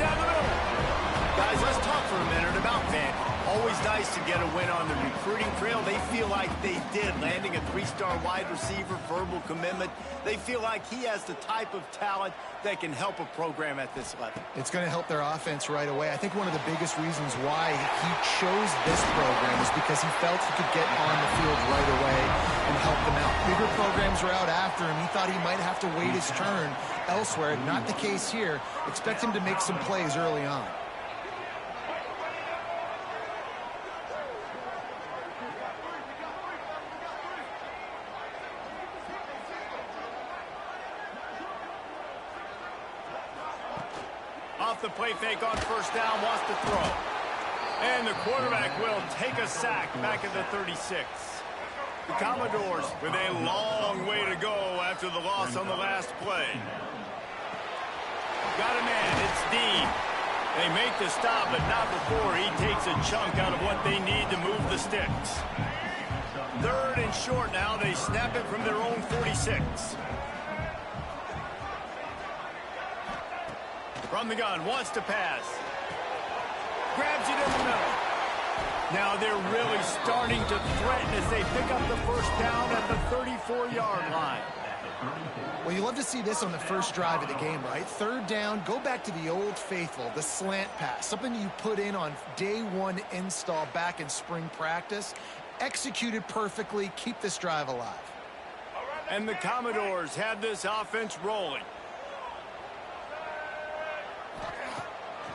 down the middle. Guys, let's talk for a minute about Van. Always nice to get a win on the recruiting trail. They feel like they did, landing a 3-star wide receiver, verbal commitment. They feel like he has the type of talent that can help a program at this level. It's going to help their offense right away. I think one of the biggest reasons why he chose this program is because he felt he could get on the field right away and help them out. Bigger programs were out after him. He thought he might have to wait his turn elsewhere. Not the case here. Expect him to make some plays early on. Off the play fake on first down, wants to throw. And the quarterback will take a sack back at the 36. The Commodores with a long way to go after the loss on the last play. Got a man, it's Dean. They make the stop, but not before he takes a chunk out of what they need to move the sticks. 3rd and short now, they snap it from their own 46. From the gun, wants to pass. Grabs it in the middle. Now they're really starting to threaten as they pick up the first down at the 34-yard line. Well, you love to see this on the first drive of the game, right? 3rd down, go back to the old faithful, the slant pass, something you put in on day 1 install back in spring practice. Executed perfectly, keep this drive alive. And the Commodores have this offense rolling.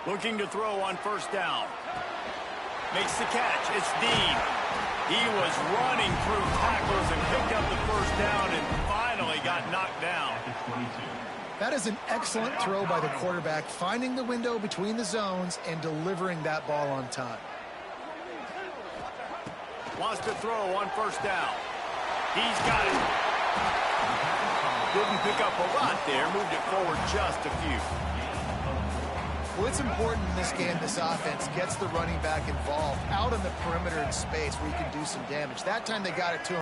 Looking to throw on first down. Makes the catch. It's Dean. He was running through tacklers and picked up the first down and finally got knocked down. That is an excellent throw by the quarterback, finding the window between the zones and delivering that ball on time. Wants to throw on first down. He's got it. Didn't pick up a lot there. Moved it forward just a few. Well, it's important in this game this offense gets the running back involved out on the perimeter in space where you can do some damage. That time they got it to him.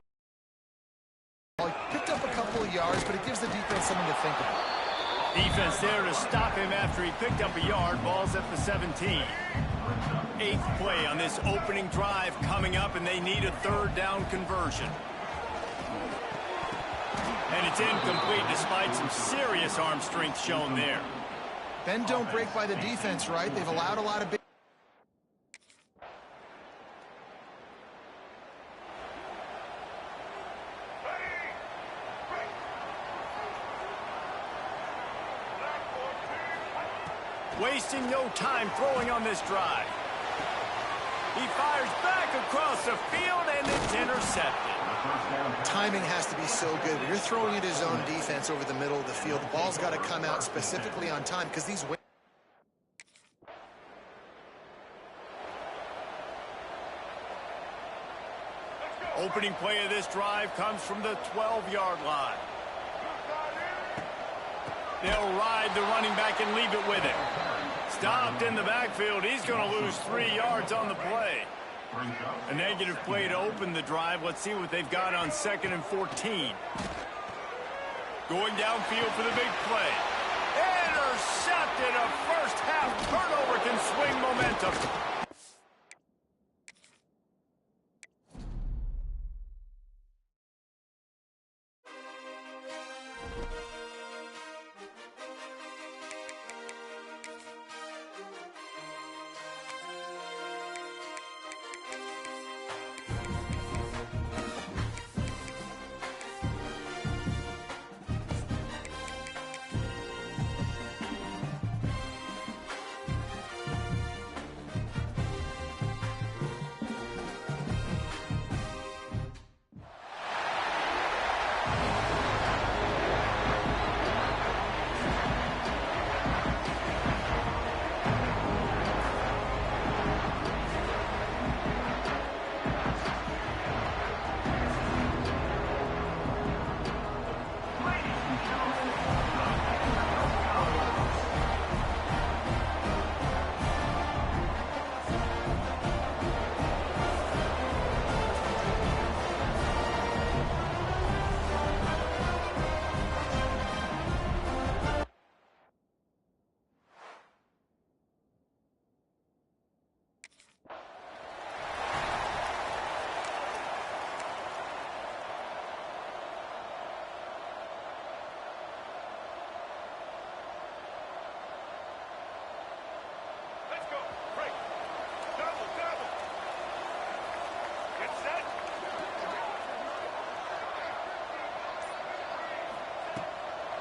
He picked up a couple of yards, but it gives the defense something to think about. Defense there to stop him after he picked up a yard. Ball's at the 17. 8th play on this opening drive coming up, and they need a 3rd down conversion. And it's incomplete despite some serious arm strength shown there. Bend don't break by the defense, right? They've allowed a lot of big... Wasting no time throwing on this drive. He fires back across the field, and it's intercepted. Timing has to be so good. When you're throwing it his own defense over the middle of the field, the ball's got to come out specifically on time because these... Opening play of this drive comes from the 12-yard line. They'll ride the running back and leave it with him. Stopped in the backfield. He's going to lose 3 yards on the play. A negative play to open the drive. Let's see what they've got on 2nd and 14. Going downfield for the big play. Intercepted. A first-half turnover can swing momentum.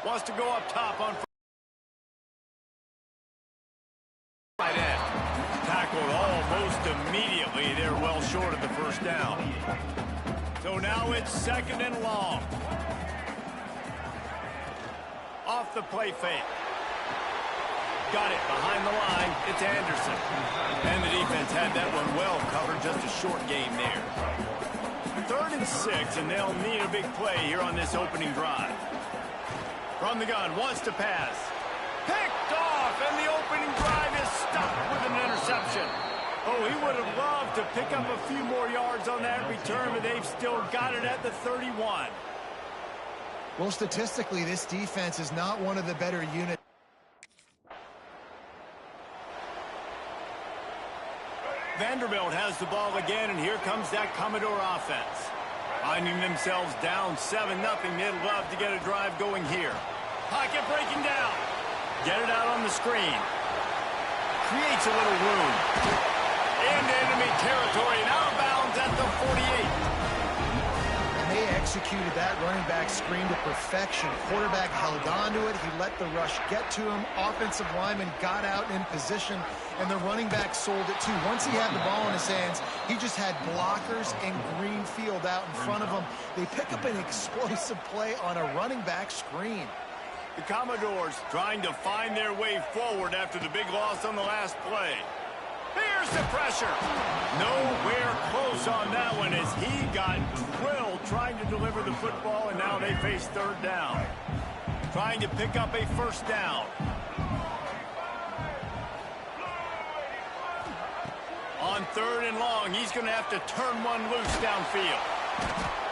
Wants to go up top on right end. Tackled almost immediately. They're well short of the first down. So now it's 2nd and long. Off the play fake. Got it behind the line. It's Anderson. And the defense had that one well covered. Just a short game there. 3rd and 6, and they'll need a big play here on this opening drive. From the gun, wants to pass. Picked off, and the opening drive is stopped with an interception. Oh, he would have loved to pick up a few more yards on that return, but they've still got it at the 31. Well, statistically, this defense is not one of the better units. Vanderbilt has the ball again, and here comes that Commodore offense. Finding themselves down 7-0, they'd love to get a drive going here. Pocket breaking down. Get it out on the screen. Creates a little room. Into enemy territory, and out of bounds at the 48. And they executed that running back screen to perfection. Quarterback held on to it. He let the rush get to him. Offensive lineman got out in position, and the running back sold it too. Once he had the ball in his hands, he just had blockers and green field out in front of him. They pick up an explosive play on a running back screen. The Commodores trying to find their way forward after the big loss on the last play. Here's the pressure. Nowhere close on that one as he got drilled trying to deliver the football, and now they face 3rd down. Trying to pick up a 1st down. On 3rd and long, he's going to have to turn one loose downfield.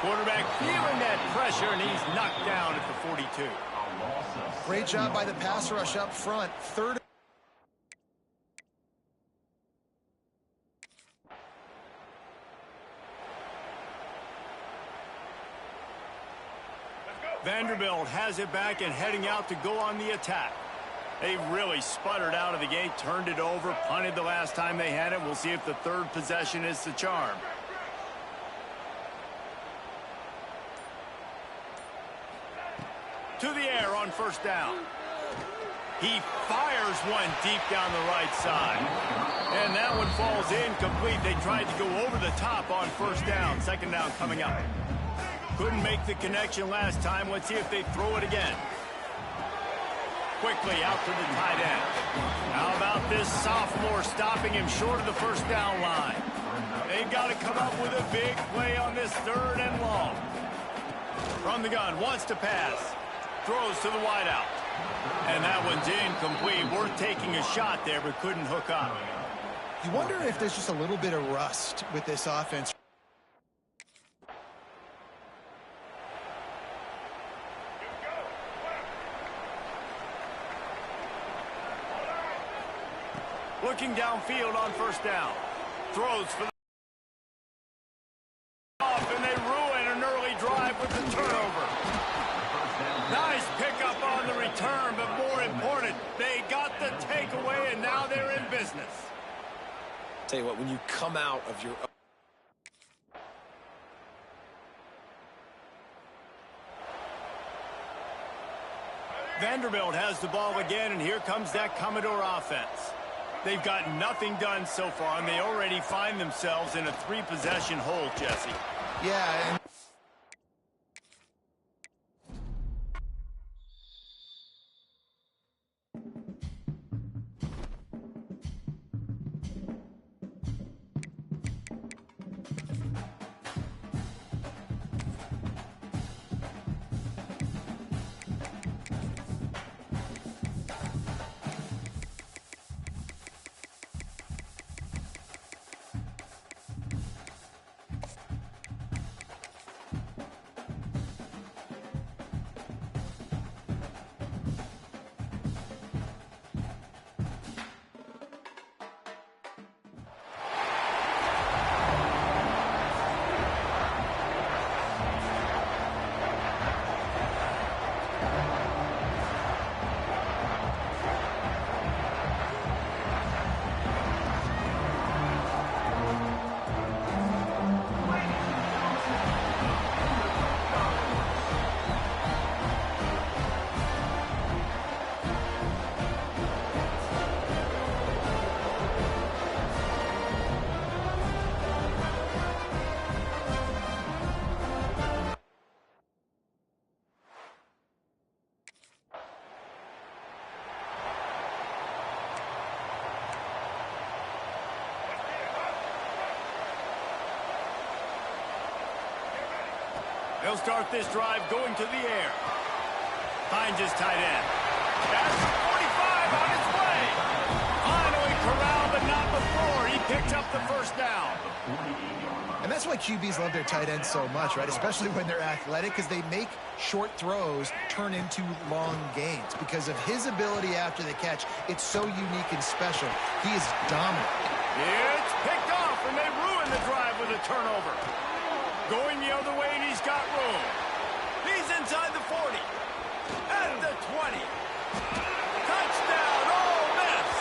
Quarterback feeling that pressure, and he's knocked down at the 42. Great job by the pass rush up front. 3rd. Vanderbilt has it back and heading out to go on the attack. They really sputtered out of the gate, turned it over, punted the last time they had it. We'll see if the 3rd possession is the charm. To the air on 1st down. He fires one deep down the right side. And that one falls incomplete. They tried to go over the top on 1st down. 2nd down coming up. Couldn't make the connection last time. Let's see if they throw it again. Quickly out to the tight end. How about this sophomore stopping him short of the 1st down line? They've got to come up with a big play on this 3rd and long. From the gun, wants to pass. Throws to the wideout. And that one's incomplete. Worth taking a shot there, but couldn't hook up. You wonder if there's just a little bit of rust with this offense. Looking downfield on 1st down. Throws for the off, and they ruin an early drive with the turnover. Nice pickup on the return, but more important, they got the takeaway, and now they're in business. Tell you what, when you come out of your... Vanderbilt has the ball again, and here comes that Commodore offense. They've got nothing done so far, and they already find themselves in a 3-possession hole, Jesse. Yeah, and They'll start this drive going to the air. Finds his tight end. That's 45 on its way. Finally corralled, but not before. He picks up the first down. And that's why QBs love their tight ends so much, right? Especially when they're athletic, because they make short throws turn into long gains. Because of his ability after the catch, it's so unique and special. He is dominant. It's picked off, and they ruin the drive with a turnover. Going the other way, and he's got room. He's inside the 40. At the 20. Touchdown, Ole Miss.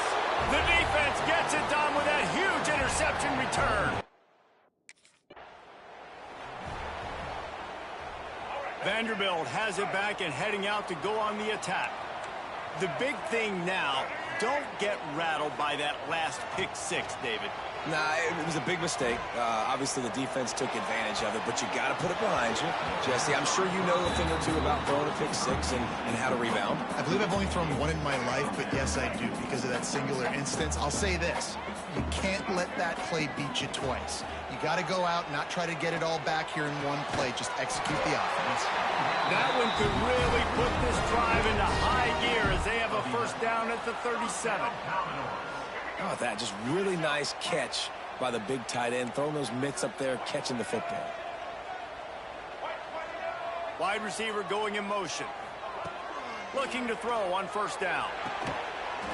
The defense gets it done with that huge interception return. Vanderbilt has it back and heading out to go on the attack. The big thing now, don't get rattled by that last pick six, David. Nah, it was a big mistake. Obviously, the defense took advantage of it, but you got to put it behind you. Jesse, I'm sure you know a thing or two about throwing a pick six and how to rebound. I believe I've only thrown one in my life, but yes, I do, because of that singular instance. I'll say this. You can't let that play beat you twice. You got to go out and not try to get it all back here in one play. Just execute the offense. That one could really put this drive into high gear as they have a first down at the 37. Oh, that just really nice catch by the big tight end, throwing those mitts up there, catching the football. Wide receiver going in motion. Looking to throw on first down.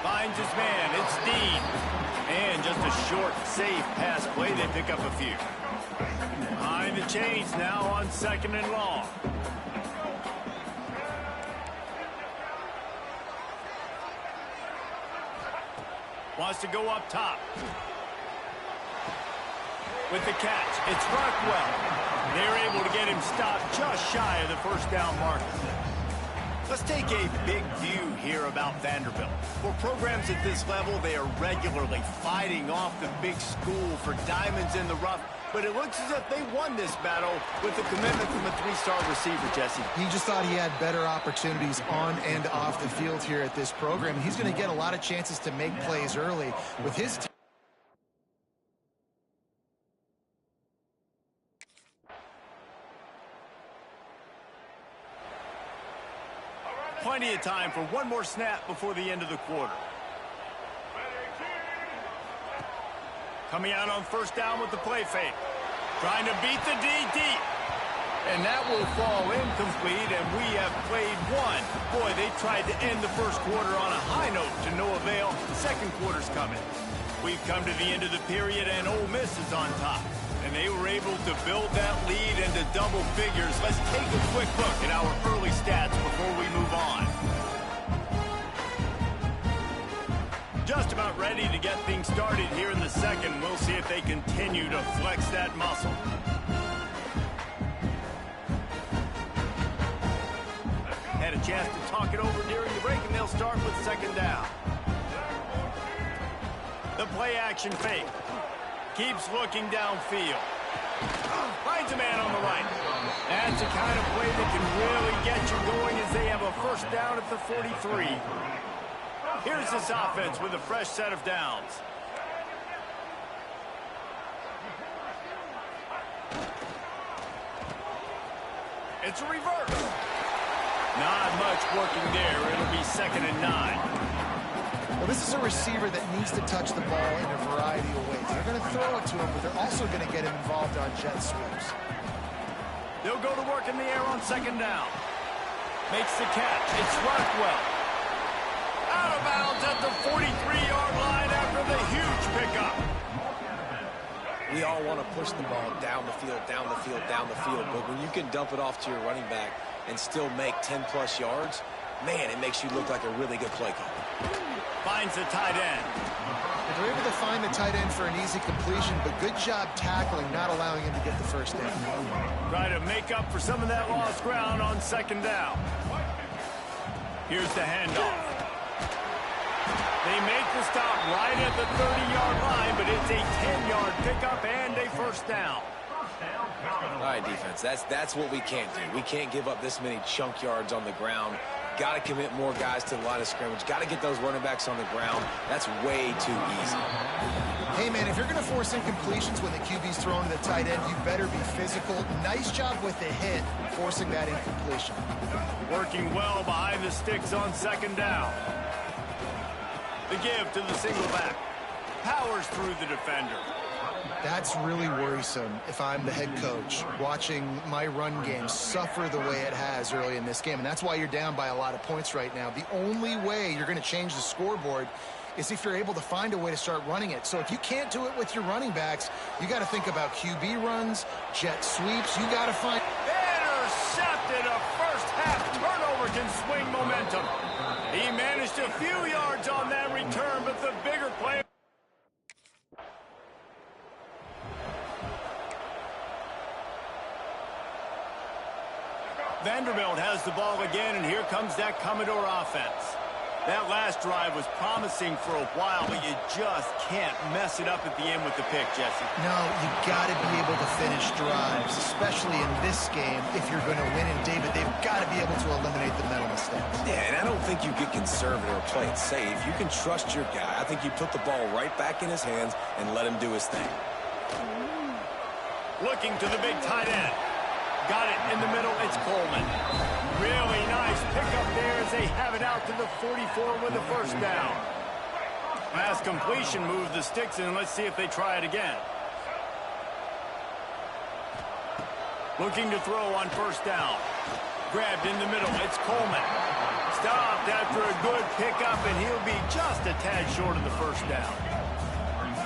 Finds his man. It's Dean. And just a short, safe pass play. They pick up a few. Behind the chains now on second and long. Wants to go up top. With the catch, it's Rockwell. They're able to get him stopped just shy of the first down marker. Let's take a big view here about Vanderbilt. For programs at this level, they are regularly fighting off the big school for diamonds in the rough, but it looks as if they won this battle with the commitment from a three-star receiver, Jesse. He just thought he had better opportunities on and off the field here at this program. He's going to get a lot of chances to make plays early with his team. Plenty of time for one more snap before the end of the quarter. Coming out on first down with the play fake. Trying to beat the D deep. And that will fall incomplete, and we have played one. Boy, they tried to end the first quarter on a high note to no avail. Second quarter's coming. We've come to the end of the period, and Ole Miss is on top. And they were able to build that lead into double figures. Let's take a quick look at our early stats before we move on. Just about ready to get things started here in the second. We'll see if they continue to flex that muscle. Had a chance to talk it over during the break, and they'll start with second down. The play action fake. Keeps looking downfield. Finds a man on the right. That's the kind of play that can really get you going as they have a first down at the 43. Here's this offense with a fresh set of downs. It's a reverse. Not much working there. It'll be 2nd and 9. Well, this is a receiver that needs to touch the ball in a variety of ways. They're going to throw it to him, but they're also going to get him involved on jet sweeps. They'll go to work in the air on second down. Makes the catch. It's Rockwell. Out of bounds at the 43-yard line after the huge pickup. We all want to push the ball down the field, down the field, down the field, but when you can dump it off to your running back and still make 10-plus yards, man, it makes you look like a really good play caller. Finds the tight end. They're able to find the tight end for an easy completion, but good job tackling, not allowing him to get the first down. Try to make up for some of that lost ground on second down. Here's the handoff. They make the stop right at the 30-yard line, but it's a 10-yard pickup and a first down. All right, defense, that's what we can't do. We can't give up this many chunk yards on the ground. Got to commit more guys to the line of scrimmage. Got to get those running backs on the ground. That's way too easy. Hey, man, if you're going to force incompletions when the QB's throwing to the tight end, you better be physical. Nice job with the hit, forcing that incompletion. Working well behind the sticks on second down. The give to the single back. Powers through the defender. That's really worrisome if I'm the head coach, watching my run game suffer the way it has early in this game. And that's why you're down by a lot of points right now. The only way you're going to change the scoreboard is if you're able to find a way to start running it. So if you can't do it with your running backs, you got to think about QB runs, jet sweeps. You got to find... Intercepted. A first half turnover can swing momentum. He managed a few yards on that return, but the bigger play... Vanderbilt has the ball again, and here comes that Commodore offense. That last drive was promising for a while, but you just can't mess it up at the end with the pick, Jesse. No, you got to be able to finish drives, especially in this game. If you're going to win, and David, they've got to be able to eliminate the mental mistakes. Yeah, and I don't think you get conservative or play it safe. You can trust your guy. I think you put the ball right back in his hands and let him do his thing. Looking to the big tight end. Got it in the middle. It's Coleman. Really nice pickup there as they have it out to the 44 with a first down. Pass completion moved the sticks in. Let's see if they try it again. Looking to throw on first down. Grabbed in the middle. It's Coleman. Stopped after a good pickup, and he'll be just a tad short of the first down.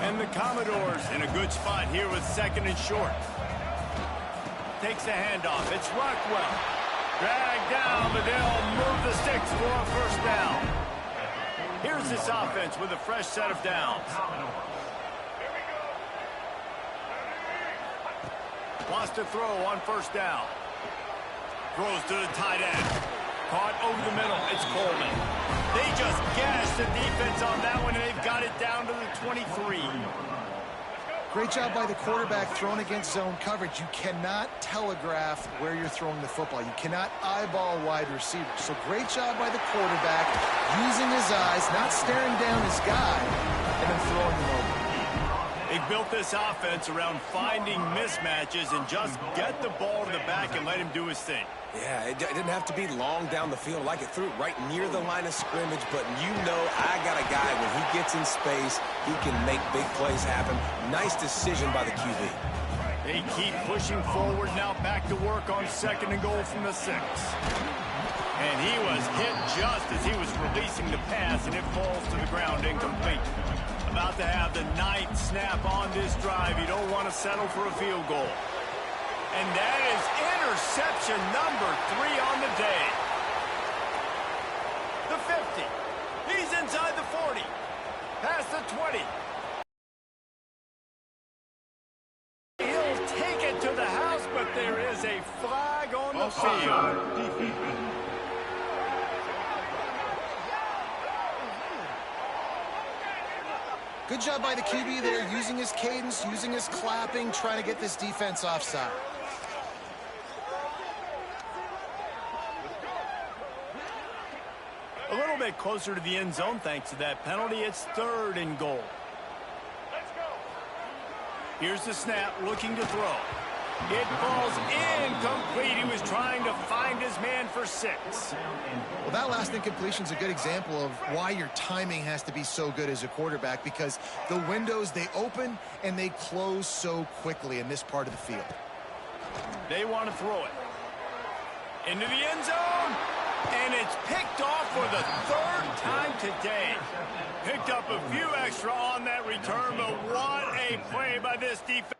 And the Commodores in a good spot here with second and short. Takes the handoff. It's Rockwell. Dragged down, but they'll move the sticks for a first down. Here's this offense with a fresh set of downs. Wants to throw on first down. Throws to the tight end. Caught over the middle. It's Coleman. They just gashed the defense on that one, and they've got it down to the 23. Great job by the quarterback thrown against zone coverage. You cannot telegraph where you're throwing the football. You cannot eyeball wide receivers. So great job by the quarterback using his eyes, not staring down his guy, and then throwing him over. They built this offense around finding mismatches and just get the ball to the back and let him do his thing. Yeah, it didn't have to be long down the field. Like it threw it right near the line of scrimmage, but you know I got a guy, when he gets in space, he can make big plays happen. Nice decision by the QB. They keep pushing forward now, back to work on second and goal from the 6. And he was hit just as he was releasing the pass, and it falls to the ground incomplete. About to have the 9th snap on this drive. You don't want to settle for a field goal. And that is interception number 3 on the day. The 50. He's inside the 40. Past the 20. He'll take it to the house, but there is a flag on the field. Good job by the QB there, using his cadence, using his clapping, trying to get this defense offside. A little bit closer to the end zone thanks to that penalty. It's 3rd and goal. Here's the snap, looking to throw. It falls incomplete. He was trying to find his man for 6. Well, that last incompletion is a good example of why your timing has to be so good as a quarterback, because the windows, they open and they close so quickly in this part of the field. They want to throw it. Into the end zone. And it's picked off for the 3rd time today. Picked up a few extra on that return, but what a play by this defense.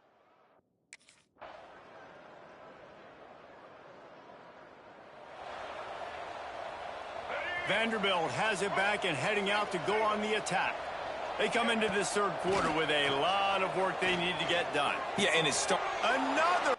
Vanderbilt has it back and heading out to go on the attack. They come into this 3rd quarter with a lot of work they need to get done. Yeah, and it's another.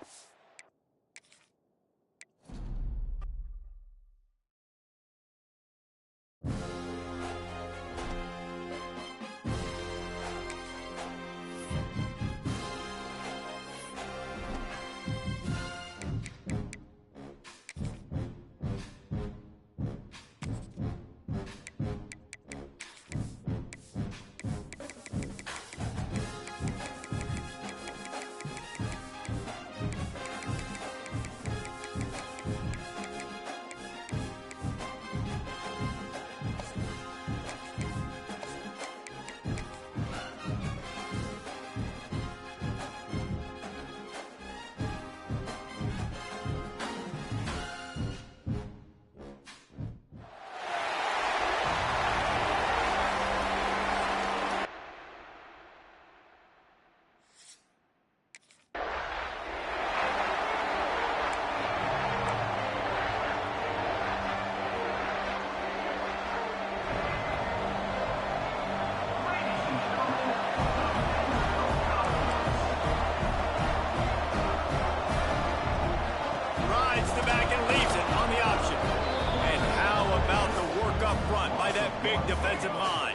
offensive line.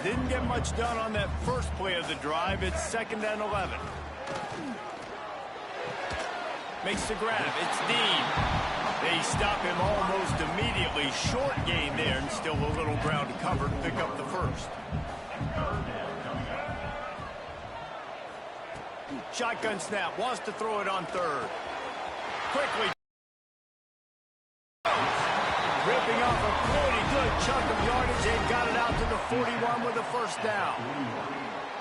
Didn't get much done on that first play of the drive. It's 2nd and 11. Makes the grab. It's Dean. They stop him almost immediately. Short gain there, and still a little ground to cover to pick up the first. Shotgun snap. Wants to throw it on 3rd. Quickly. Ripping off a pretty good chunk of yardage. They've got it out to the 41 with a first down.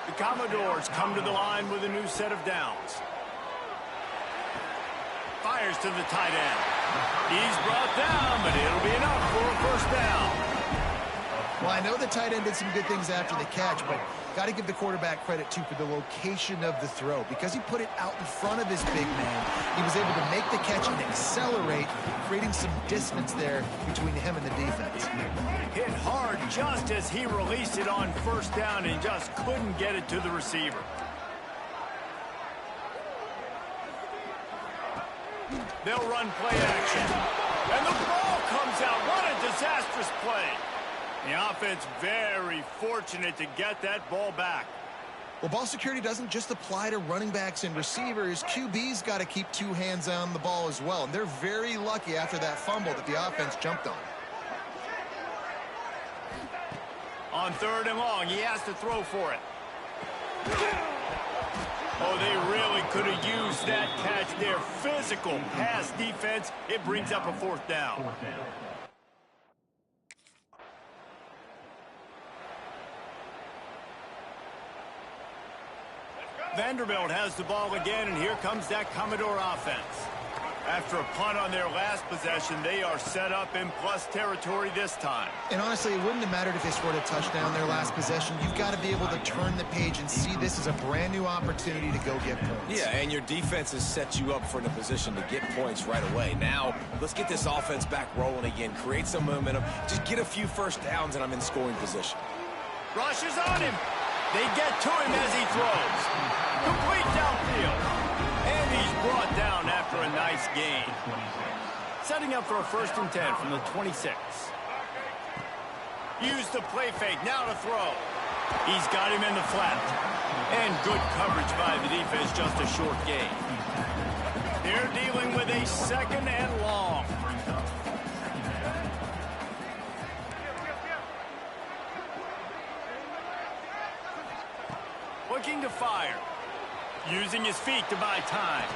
The Commodores come to the line with a new set of downs. Fires to the tight end. He's brought down, but it'll be enough for a first down. Well, I know the tight end did some good things after the catch, but got to give the quarterback credit, too, for the location of the throw. Because he put it out in front of his big man, he was able to make the catch and accelerate, creating some distance there between him and the defense. Hit hard just as he released it on first down and just couldn't get it to the receiver. They'll run play action. And the ball comes out. What a disastrous play. The offense very fortunate to get that ball back. Well, ball security doesn't just apply to running backs and receivers. QB's got to keep 2 hands on the ball as well. And they're very lucky after that fumble that the offense jumped on. On 3rd and long, he has to throw for it. Oh, they really could have used that catch there. Physical pass defense. It brings up a 4th down. Vanderbilt has the ball again, and here comes that Commodore offense. After a punt on their last possession, they are set up in plus territory this time. And honestly, it wouldn't have mattered if they scored a touchdown their last possession. You've got to be able to turn the page and see this as a brand new opportunity to go get points. Yeah, and your defense has set you up for the position to get points right away. Now, let's get this offense back rolling again. Create some momentum. Just get a few first downs, and I'm in scoring position. Rushes on him. They get to him as he throws. Complete downfield. And he's brought down after a nice gain. Setting up for a 1st and 10 from the 26. Use the play fake. Now to throw. He's got him in the flat. And good coverage by the defense. Just a short gain. They're dealing with a 2nd and long. Looking to fire. Using his feet to buy time.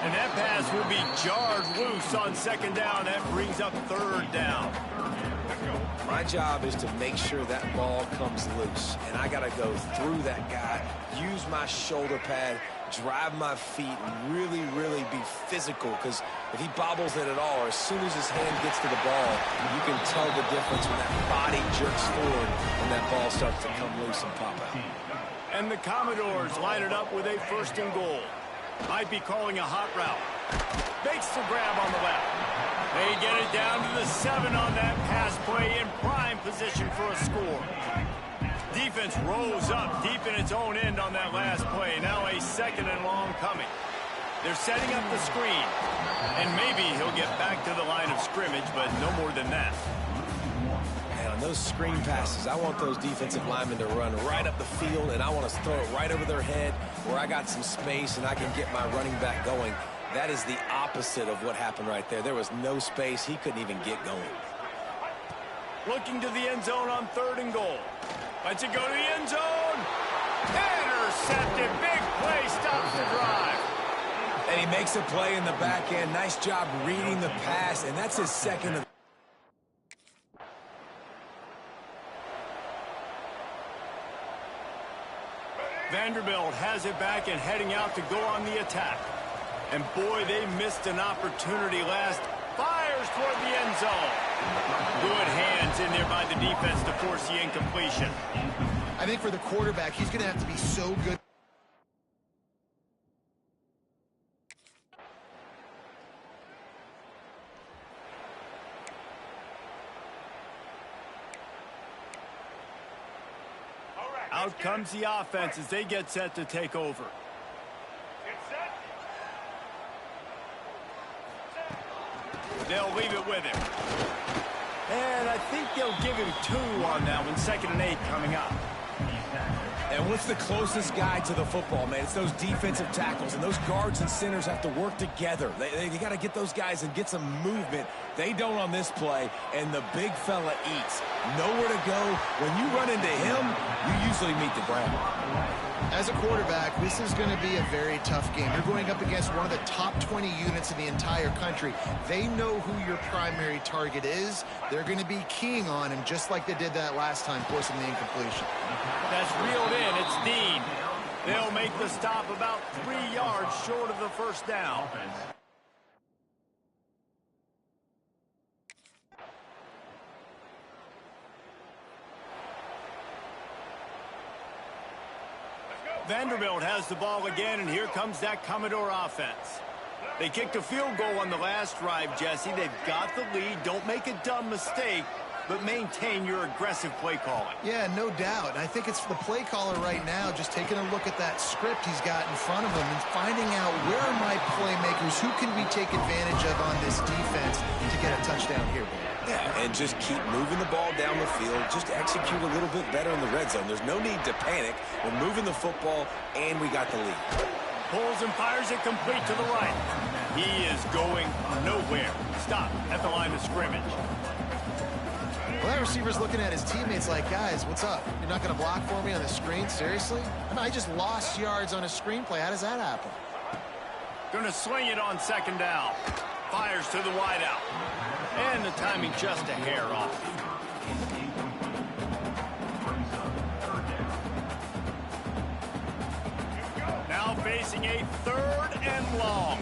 And that pass will be jarred loose on 2nd down. That brings up 3rd down. My job is to make sure that ball comes loose. And I got to go through that guy, use my shoulder pad, drive my feet, and really, really be physical. Because if he bobbles it at all, or as soon as his hand gets to the ball, you can tell the difference when that body jerks forward and that ball starts to come loose and pop out. And the Commodores line it up with a 1st and goal. Might be calling a hot route. Makes the grab on the left. They get it down to the 7 on that pass play in prime position for a score. Defense rose up deep in its own end on that last play. Now a 2nd and long coming. They're setting up the screen. And maybe he'll get back to the line of scrimmage, but no more than that. On those screen passes, I want those defensive linemen to run right up the field, and I want to throw it right over their head where I got some space and I can get my running back going. That is the opposite of what happened right there. There was no space. He couldn't even get going. Looking to the end zone on 3rd and goal. Lets it go to the end zone. Intercepted. Big play. Stops the drive. And he makes a play in the back end. Nice job reading the pass, and that's his 2nd of. Vanderbilt has it back and heading out to go on the attack. And boy, they missed an opportunity last. Fires toward the end zone. Good hands in there by the defense to force the incompletion. I think for the quarterback, he's going to have to be so good. Out comes the offense as they get set to take over. They'll leave it with him. And I think they'll give him 2 on that one. 2nd and 8 coming up. And what's the closest guy to the football, man? It's those defensive tackles, and those guards and centers have to work together. They got to get those guys and get some movement. They don't on this play, and the big fella eats. Nowhere to go. When you run into him, you usually meet the ground. As a quarterback, this is going to be a very tough game. You're going up against one of the top 20 units in the entire country. They know who your primary target is. They're going to be keying on him just like they did that last time, forcing the incompletion. That's reeled in. It's Dean. They'll make the stop about 3 yards short of the first down. Vanderbilt has the ball again, and here comes that Commodore offense. They kicked a field goal on the last drive, Jesse. They've got the lead. Don't make a dumb mistake, but maintain your aggressive play calling. Yeah, no doubt. And I think it's the play caller right now just taking a look at that script he's got in front of him and finding out where are my playmakers, who can we take advantage of on this defense to get a touchdown here. Yeah, and just keep moving the ball down the field. Just execute a little bit better in the red zone. There's no need to panic. We're moving the football, and we got the lead. Pulls and fires it complete to the right. He is going nowhere. Stop at the line of scrimmage. Well, that receiver's looking at his teammates like, guys, what's up? You're not going to block for me on the screen? Seriously? I just lost yards on a screenplay. How does that happen? Going to swing it on 2nd down. Fires to the wideout. And the timing just a hair off. Now facing a 3rd and long.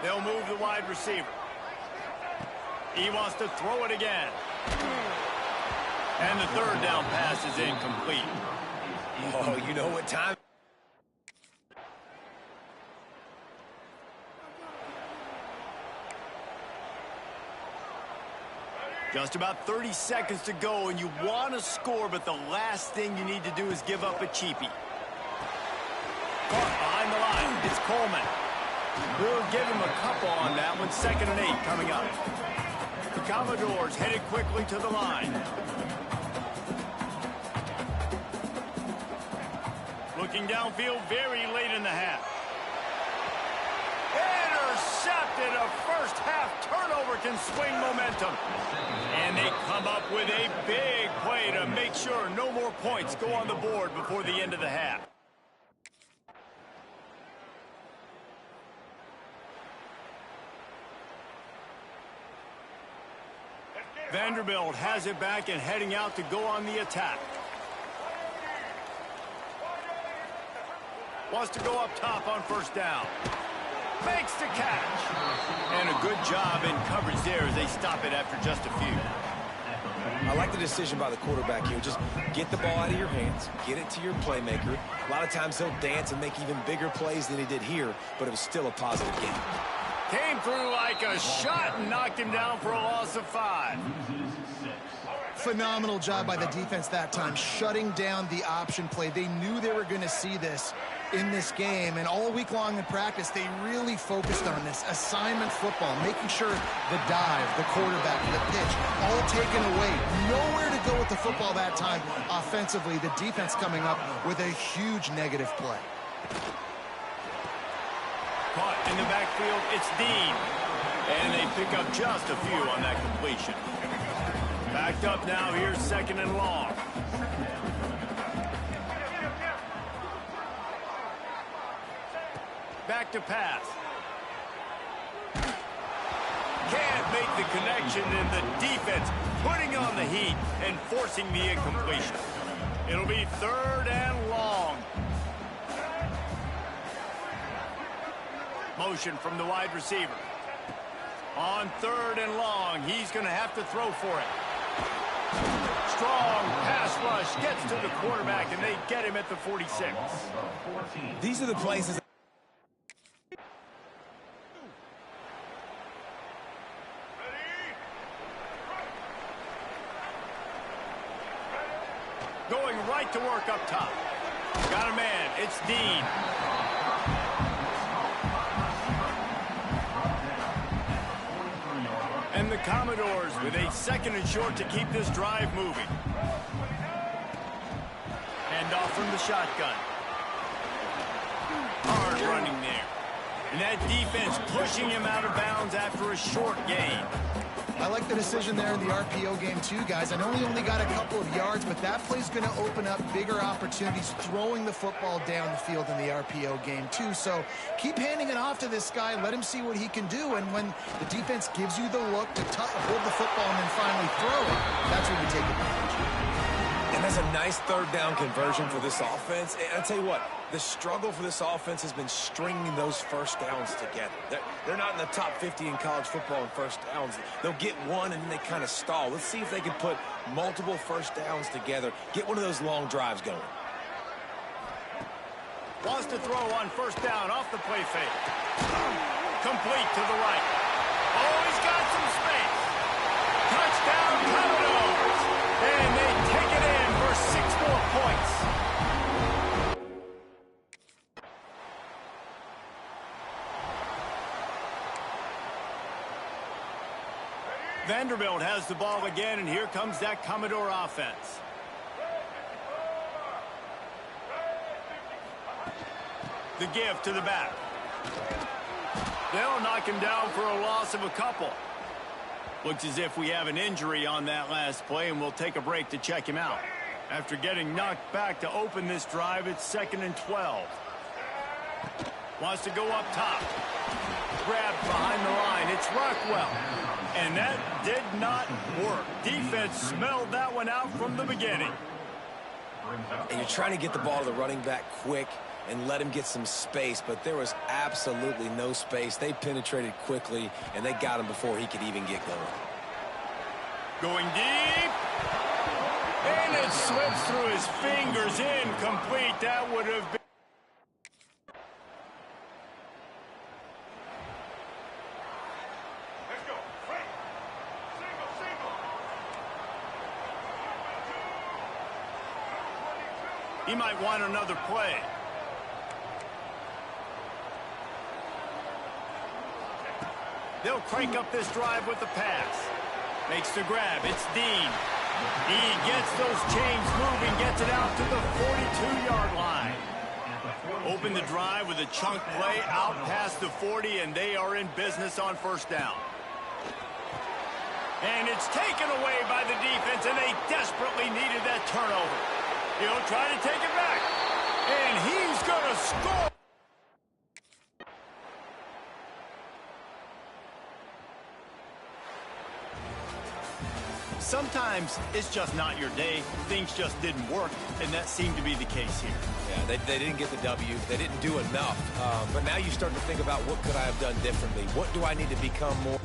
They'll move the wide receiver. He wants to throw it again. And the 3rd down pass is incomplete. Oh, you know what time? Just about 30 seconds to go, and you want to score, but the last thing you need to do is give up a cheapie. Caught behind the line. It's Coleman. We'll give him a couple on that one. 2nd and 8 coming up. The Commodores headed quickly to the line. Looking downfield very late in the half. Intercepted. A first half turnover can swing momentum. And they come up with a big play to make sure no more points go on the board before the end of the half. Vanderbilt has it back and heading out to go on the attack. Wants to go up top on 1st down. Makes the catch. And a good job in coverage there as they stop it after just a few. I like the decision by the quarterback here. Just get the ball out of your hands. Get it to your playmaker. A lot of times he'll dance and make even bigger plays than he did here, but it was still a positive game. Came through like a shot and knocked him down for a loss of 5. Phenomenal job by the defense that time, shutting down the option play. They knew they were going to see this in this game, and all week long in practice, they really focused on this assignment football, making sure the dive, the quarterback, the pitch, all taken away. Nowhere to go with the football that time offensively. The defense coming up with a huge negative play. Caught in the backfield, it's Dean. And they pick up just a few on that completion. Backed up now, here's 2nd and long. Back to pass. Can't make the connection, and the defense putting on the heat and forcing the incompletion. It'll be 3rd and long. Motion from the wide receiver. On 3rd and long, he's going to have to throw for it. Strong pass rush gets to the quarterback, and they get him at the 46. These are the places. Going right to work up top. Got a man. It's Dean. the Commodores with a 2nd and short to keep this drive moving. Hand off from the shotgun. Hard running there. And that defense pushing him out of bounds after a short gain. I like the decision there in the RPO game too, guys. I know he only got a couple of yards, but that play's going to open up bigger opportunities throwing the football down the field in the RPO game too. So keep handing it off to this guy. Let him see what he can do. And when the defense gives you the look to hold the football and then finally throw it, that's when you take advantage. And that's a nice 3rd down conversion for this offense. And I'll tell you what, the struggle for this offense has been stringing those first downs together. They're not in the top 50 in college football in first downs. They'll get one and then they kind of stall. Let's see if they can put multiple first downs together, get one of those long drives going. Wants to throw on 1st down off the play fake. Complete to the right. Oh, he's got some space. Touchdown, Commodores. And they take it in for 6 more points. Vanderbilt has the ball again, and here comes that Commodore offense. The give to the back. They'll knock him down for a loss of a couple. Looks as if we have an injury on that last play, and we'll take a break to check him out. After getting knocked back to open this drive, it's 2nd and 12. Wants to go up top. Grabbed behind the line. It's Rockwell. And that did not work. Defense smelled that one out from the beginning. And you're trying to get the ball to the running back quick and let him get some space, but there was absolutely no space. They penetrated quickly, and they got him before he could even get going. Going deep. And it slips through his fingers. Incomplete. That would have been. He might want another play. They'll crank up this drive with the pass. Makes the grab. It's Dean. He gets those chains moving, gets it out to the 42-yard line. Open the drive with a chunk play out past the 40, and they are in business on 1st down. And it's taken away by the defense, and they desperately needed that turnover. He'll try to take it back, and he's going to score. Sometimes it's just not your day. Things just didn't work, and that seemed to be the case here. Yeah, they didn't get the W. They didn't do enough. But now you start to think about what could I have done differently? What do I need to become more?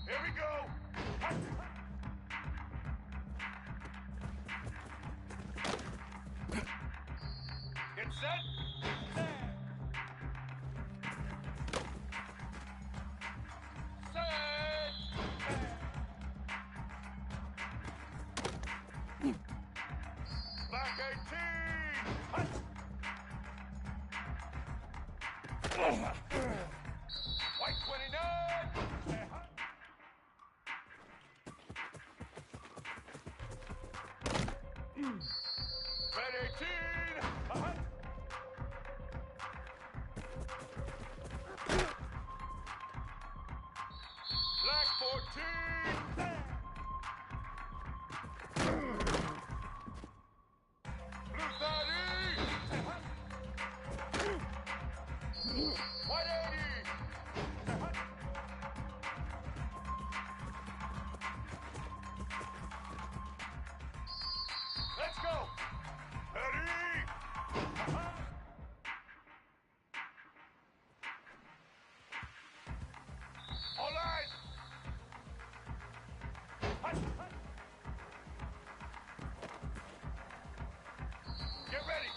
Here we go. Get set. Set. Back 18. White 29. Red 18. Black 14. Blue 30. White 80. Let's go. Ready. All right. Get ready.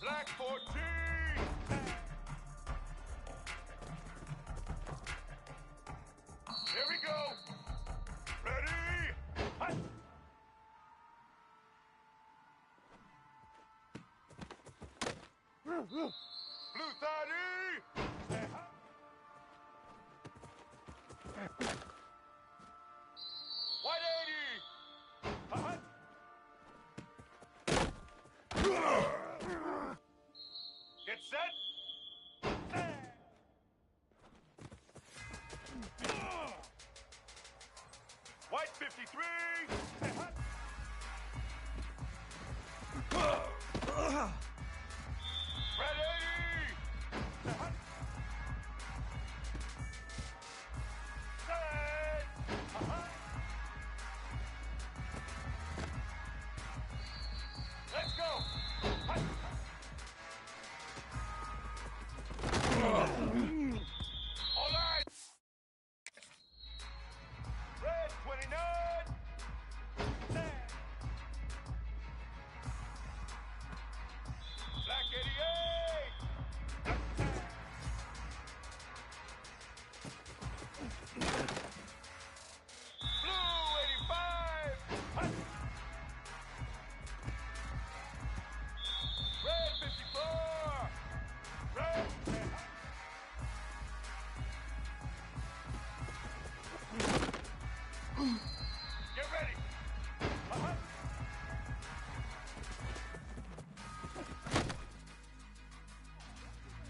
Black 14. Here we go. Ready? Hut. Blue 30. White 80. Hut. Get set. White 53. Red 80. Set. Let's go. All right. Red 29. Black 88. Blue 85. Red 54. Red. Get ready.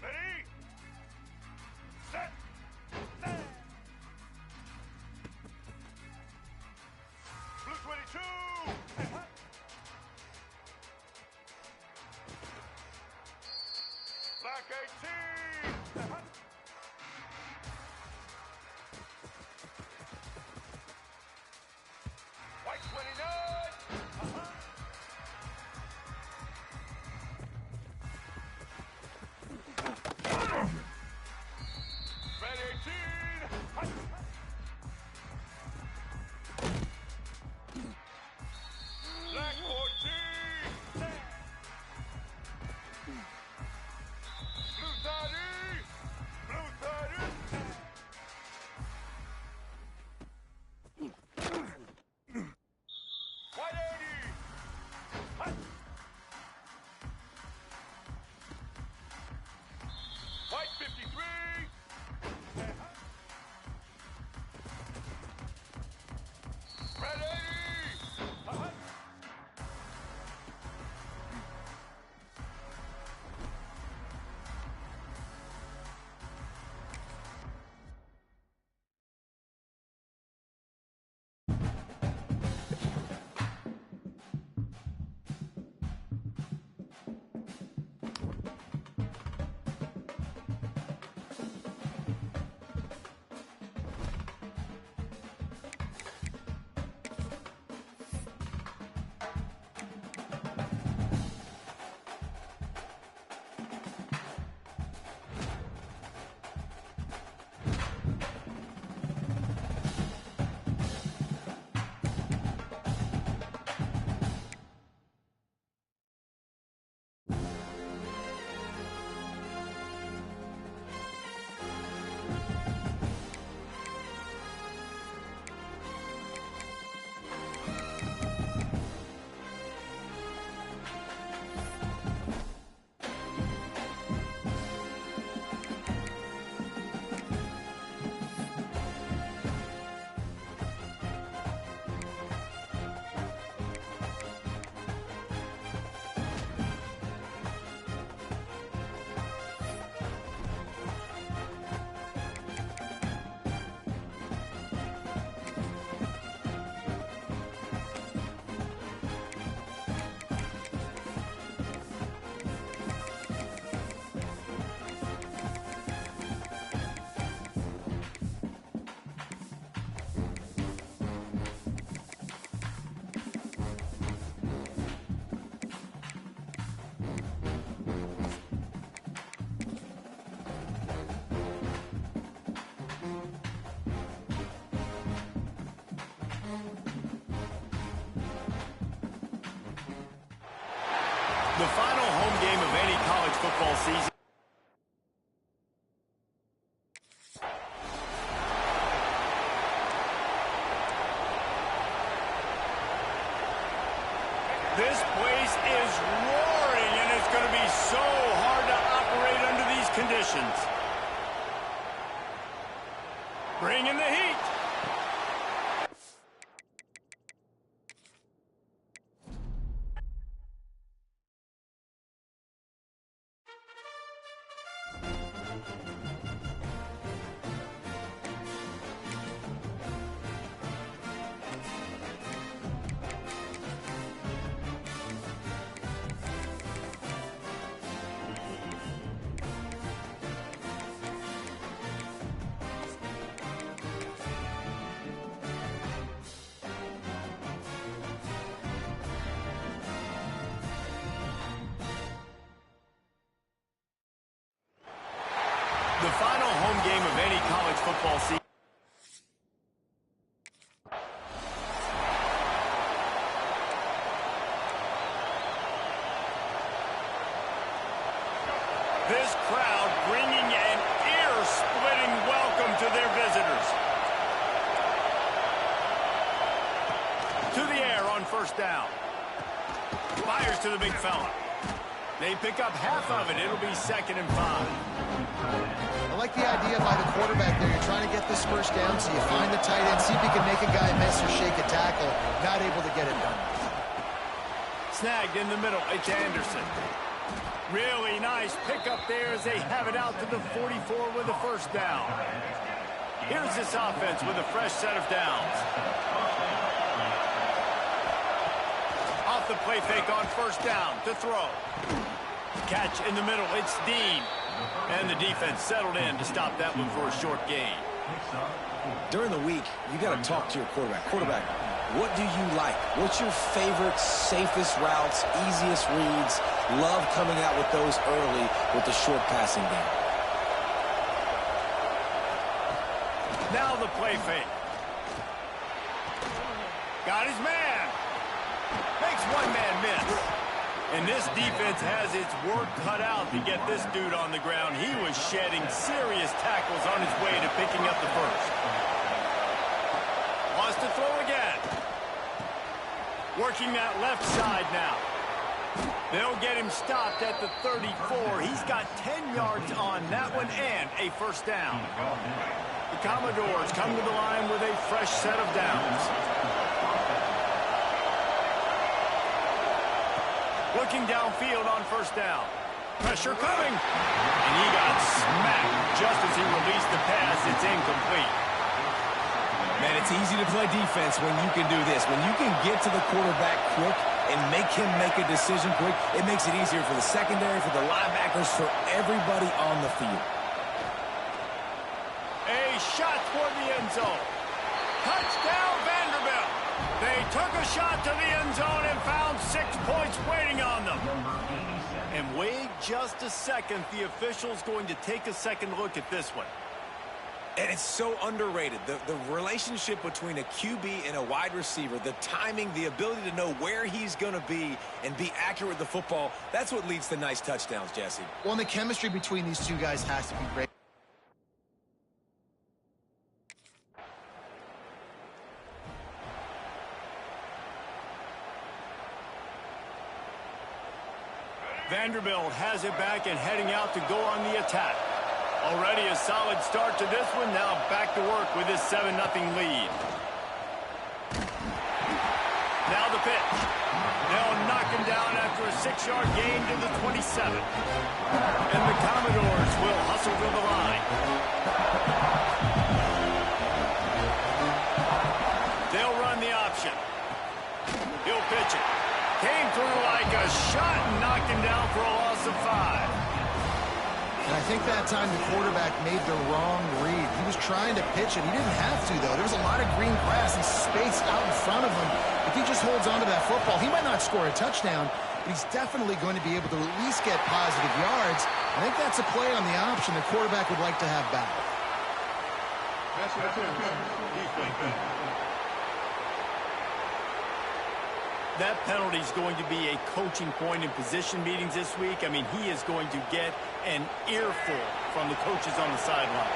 Ready? Set. Blue 22. Black 18. White 29. Red 18. Black 14. Blue 30. The final home game of any college football season. This place is roaring, and it's going to be so hard to operate under these conditions. Bring in the heat. The final home game of any college football season. This crowd bringing an ear-splitting welcome to their visitors. To the air on first down. Fires to the big fella. They pick up half of it. It'll be 2nd and 5. I like the idea by the quarterback there. You're trying to get this first down, so you find the tight end, see if you can make a guy miss or shake a tackle. Not able to get it done. Snagged in the middle. It's Anderson. Really nice pickup there as they have it out to the 44 with a first down. Here's this offense with a fresh set of downs. Off the play fake on first down to throw. Catch in the middle. It's Dean. And the defense settled in to stop that one for a short gain. During the week, you got to talk to your quarterback. Quarterback, what do you like? What's your favorite, safest routes, easiest reads? Love coming out with those early with the short passing game. Now the play fake. Got his man. Makes one man miss. And this defense has its work cut out to get this dude on the ground. He was shedding serious tackles on his way to picking up the first. Wants to throw again. Working that left side now. They'll get him stopped at the 34. He's got 10 yards on that one and a first down. The Commodores come to the line with a fresh set of downs. Looking downfield on first down. Pressure coming. And he got smacked just as he released the pass. It's incomplete. Man, it's easy to play defense when you can do this. When you can get to the quarterback quick and make him make a decision quick, it makes it easier for the secondary, for the linebackers, for everybody on the field. A shot toward the end zone. Touchdown, Vanderbilt. They took a shot to the end zone and found 6 points waiting on them. And wait just a second. The official's going to take a second look at this one. And it's so underrated. The relationship between a QB and a wide receiver, the timing, the ability to know where he's going to be and be accurate with the football, that's what leads to nice touchdowns, Jesse. Well, and the chemistry between these two guys has to be great. Vanderbilt has it back and heading out to go on the attack. Already a solid start to this one. Now back to work with his 7-0 lead. Now the pitch. They'll knock him down after a 6-yard gain to the 27. And the Commodores will hustle to the line. They'll run the option. He'll pitch it. Came through like a shot and knocked him down for a loss of 5. And I think that time the quarterback made the wrong read. He was trying to pitch it. He didn't have to, though. There was a lot of green grass and space out in front of him. If he just holds on to that football, he might not score a touchdown, but he's definitely going to be able to at least get positive yards. I think that's a play on the option the quarterback would like to have back. that penalty is going to be a coaching point in position meetings this week. I mean, he is going to get an earful from the coaches on the sideline.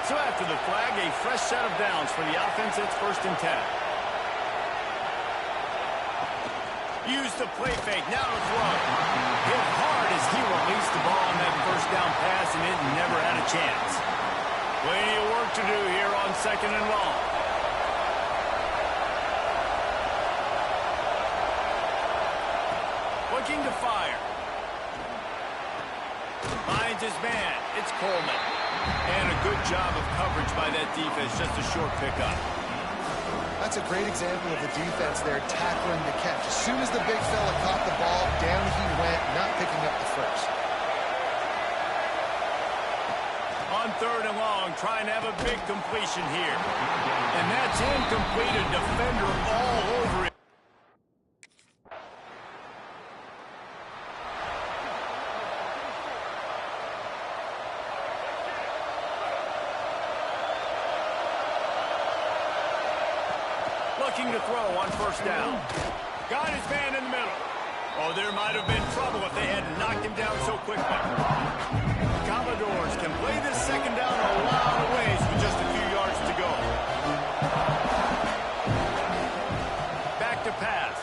So after the flag, a fresh set of downs for the offense. It's 1st and 10. Use the play fake, now to throw. Hit hard as he released the ball on that 1st down pass, and it never had a chance. Plenty of work to do here on 2nd and long. Looking to fire. Finds his man. It's Coleman. And a good job of coverage by that defense. Just a short pickup. That's a great example of the defense there tackling the catch. As soon as the big fella caught the ball, down he went, not picking up the first. On 3rd and long, trying to have a big completion here. And that's incomplete. A defender all over it. Looking to throw on 1st down. Got his man in the middle. Oh, there might have been trouble if they hadn't knocked him down so quickly. Commodores can play this 2nd down a lot of ways with just a few yards to go. Back to pass.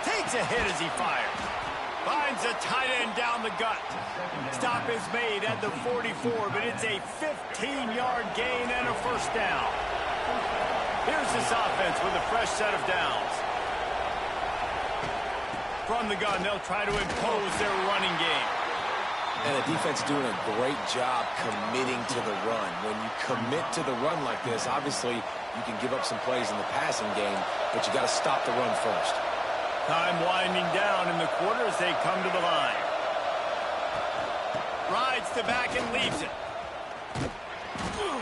Takes a hit as he fires. Finds a tight end down the gut. Stop is made at the 44, but it's a 15-yard gain and a 1st down. Here's this offense with a fresh set of downs. From the gun, they'll try to impose their running game. And the defense doing a great job committing to the run. When you commit to the run like this, obviously you can give up some plays in the passing game, but you got to stop the run first. Time winding down in the quarter as they come to the line. Rides to back and leaves it.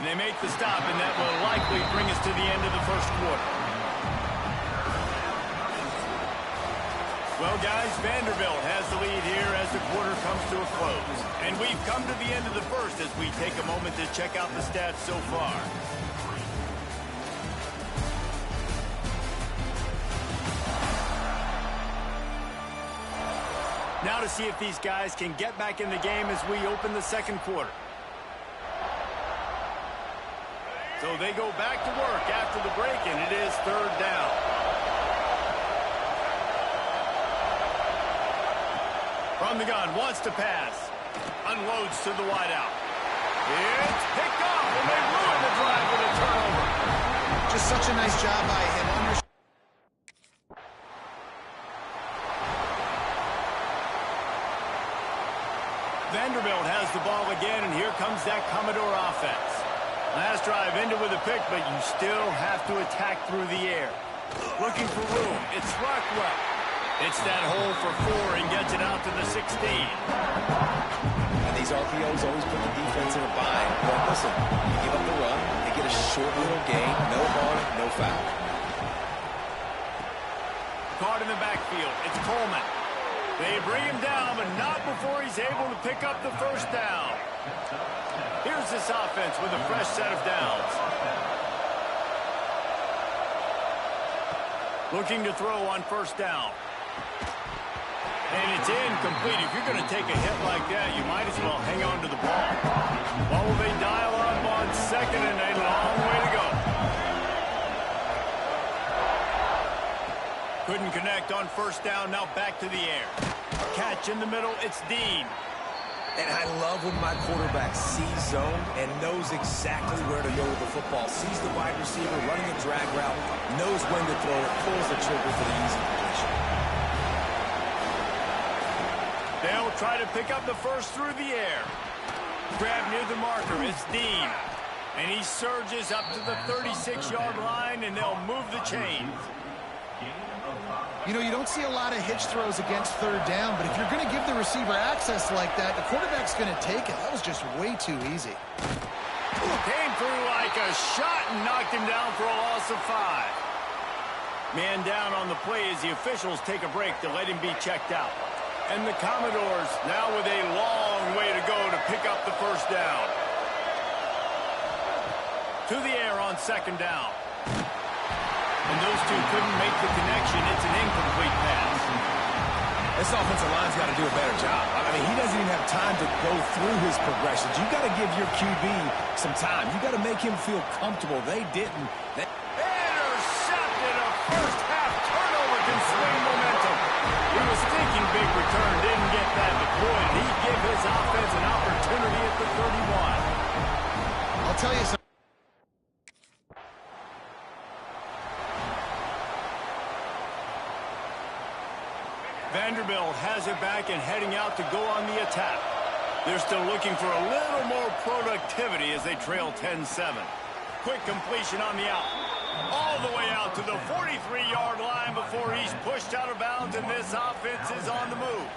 And they make the stop, and that will likely bring us to the end of the 1st quarter. Well, guys, Vanderbilt has the lead here as the quarter comes to a close. And we've come to the end of the 1st as we take a moment to check out the stats so far. Now to see if these guys can get back in the game as we open the 2nd quarter. So they go back to work after the break, and it is 3rd down. From the gun, wants to pass. Unloads to the wideout. It's picked off, and they ruin the drive with a turnover. Just such a nice job by him. Vanderbilt has the ball again, and here comes that Commodore offense. Last drive ended with a pick, but you still have to attack through the air. Looking for room. It's Rockwell. It's that hole for 4 and gets it out to the 16. And these RPOs always put the defense in a bind. But listen, you give up the run, they get a short little gain, no harm, no foul. Caught in the backfield. It's Coleman. They bring him down, but not before he's able to pick up the 1st down. Here's this offense with a fresh set of downs. Looking to throw on 1st down. And it's incomplete. If you're going to take a hit like that, you might as well hang on to the ball. Well, will they dial up on 2nd and a long way to go? Couldn't connect on 1st down. Now back to the air. Catch in the middle. It's Dean. And I love when my quarterback sees zone and knows exactly where to go with the football. Sees the wide receiver running a drag route, knows when to throw it, pulls the trigger for the easy completion. They'll try to pick up the 1st through the air. Grab near the marker. It's Dean. And he surges up to the 36-yard line, and they'll move the chains. You know, you don't see a lot of hitch throws against 3rd down, but if you're going to give the receiver access like that, the quarterback's going to take it. That was just way too easy. Came through like a shot and knocked him down for a loss of 5. Man down on the play as the officials take a break to let him be checked out. And the Commodores now with a long way to go to pick up the 1st down. To the air on 2nd down. And those two couldn't make the connection. It's an incomplete pass. This offensive line's got to do a better job. I mean, he doesn't even have time to go through his progressions. You've got to give your QB some time. You've got to make him feel comfortable. They didn't. Intercepted. A first-half turnover can swing momentum. He was thinking big return, didn't get that deployed. He gave his offense an opportunity at the 31. I'll tell you something. Vanderbilt has it back and heading out to go on the attack. They're still looking for a little more productivity as they trail 10-7. Quick completion on the out. All the way out to the 43-yard line before he's pushed out of bounds, and this offense is on the move.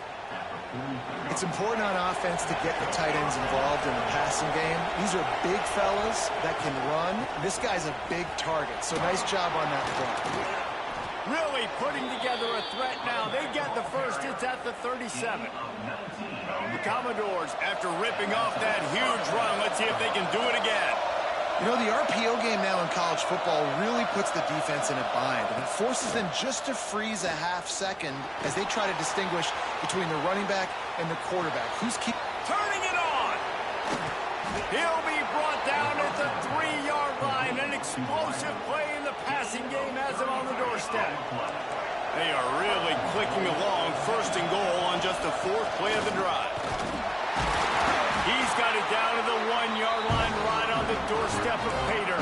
It's important on offense to get the tight ends involved in the passing game. These are big fellas that can run. This guy's a big target, so nice job on that play. Really putting together a threat now. They get the first. It's at the 37. The Commodores, after ripping off that huge run, let's see if they can do it again. You know, the RPO game now in college football really puts the defense in a bind, and it forces them just to freeze a half second as they try to distinguish between the running back and the quarterback. Who's keep turning it on? He'll be brought down at the 3-yard line. An explosive play in the passing game has him on the doorstep. They are really clicking along. First and goal on just the 4th play of the drive. He's got it down to the 1-yard line right on the doorstep of Pater.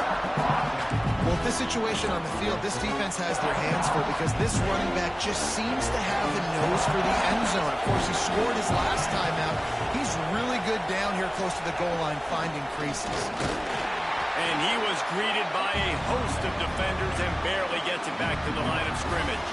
Well, this situation on the field, this defense has their hands full because this running back just seems to have the nose for the end zone. Of course, he scored his last time out. He's really good down here close to the goal line finding creases. And he was greeted by a host of defenders and barely gets it back to the line of scrimmage.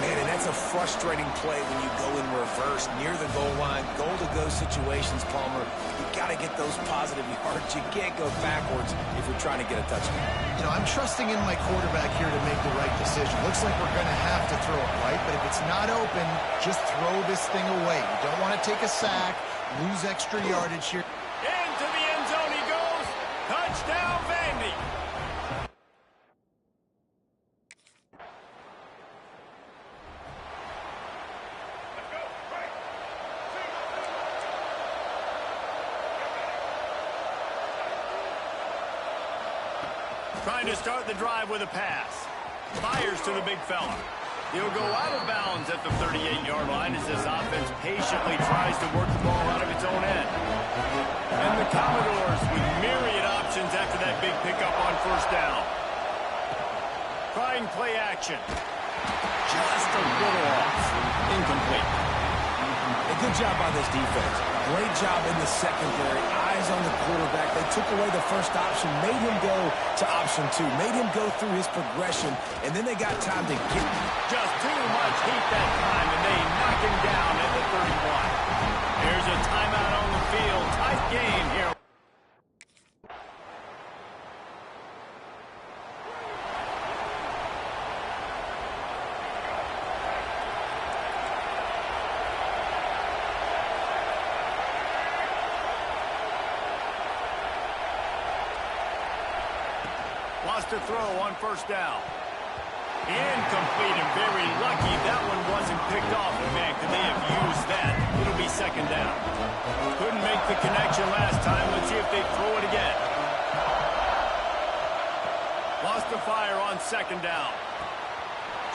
Man, and that's a frustrating play when you go in reverse near the goal line. Goal-to-go situations, Palmer. You got to get those positive yards. You can't go backwards if you're trying to get a touchdown. You know, I'm trusting in my quarterback here to make the right decision. Looks like we're going to have to throw it right, but if it's not open, just throw this thing away. You don't want to take a sack, lose extra yardage here. Into the end zone he goes. Touchdown, Vandy. Trying to start the drive with a pass. Fires to the big fella. He'll go out of bounds at the 38-yard line as this offense patiently tries to work the ball out of its own end. And the Commodores with myriad options after that big pickup on first down. Trying play action. Just a little off. Incomplete. A good job by this defense. Great job in the secondary. Eyes on the quarterback. They took away the first option, made him go to option 2, made him go through his progression, and then they got time to get. Just too much heat that time, and they knock him down at the 31. Here's a timeout on the field. Tight game here. Lost a throw on first down. Incomplete and very lucky that one wasn't picked off. And man, could they have used that? It'll be second down. Couldn't make the connection last time. Let's see if they throw it again. Lost the fire on second down.